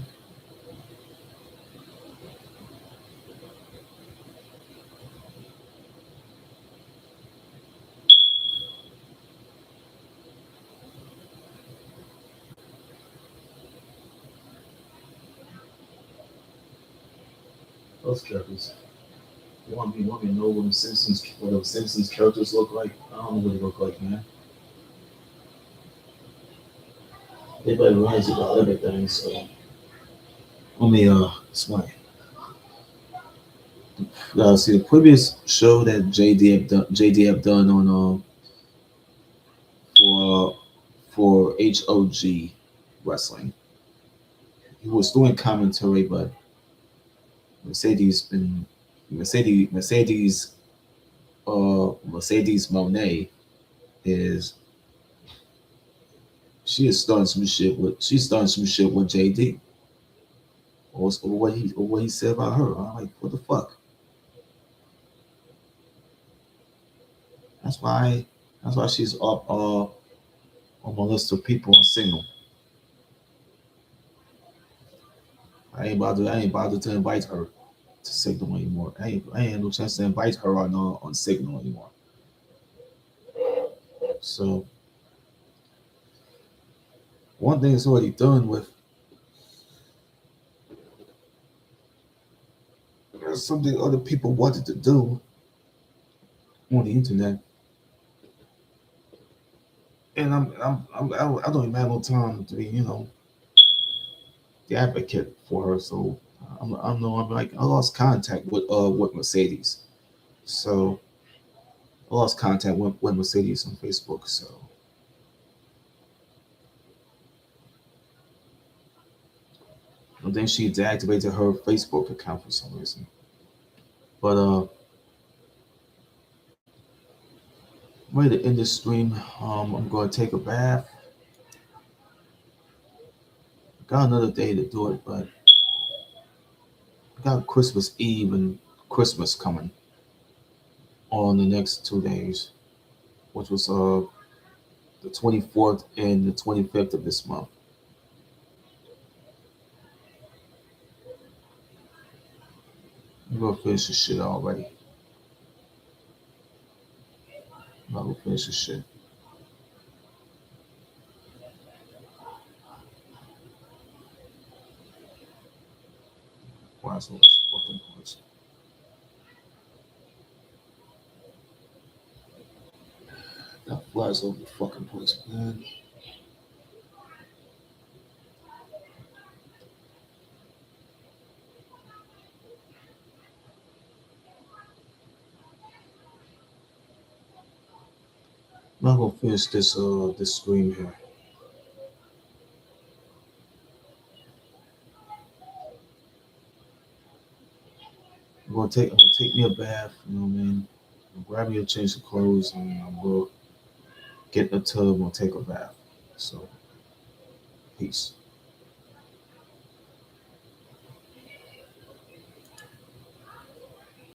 Those characters. You want me to know what the Simpsons characters look like? I don't know what they look like, man. Everybody lies about everything, so let me explain. See the previous show that JD have done on for HOG wrestling. He was doing commentary, but Mercedes been Mercedes Monet is she's starting some shit with JD or what he said about her. I'm like, what the fuck? That's why she's up on my list of people on Signal. I ain't bothered to invite her to Signal anymore. I ain't had no chance to invite her on Signal anymore. So one thing is already done with. There's something other people wanted to do on the internet, and I don't even have no time to be the advocate for her. So I'm like I lost contact with Mercedes. So I lost contact with Mercedes on Facebook. So and then she deactivated her Facebook account for some reason. But I'm ready to end this stream. I'm going to take a bath. Got another day to do it, but I got Christmas Eve and Christmas coming on the next 2 days, which was the 24th and the 25th of this month. I'm gonna finish this shit already. I'm gonna finish this shit. Why is all this fucking points? That flies over the fucking place, man. I'm not gonna finish this stream here. I'm gonna take me a bath, you know what I mean? Grab me a change of clothes and I'm gonna get in the tub and take a bath. So peace.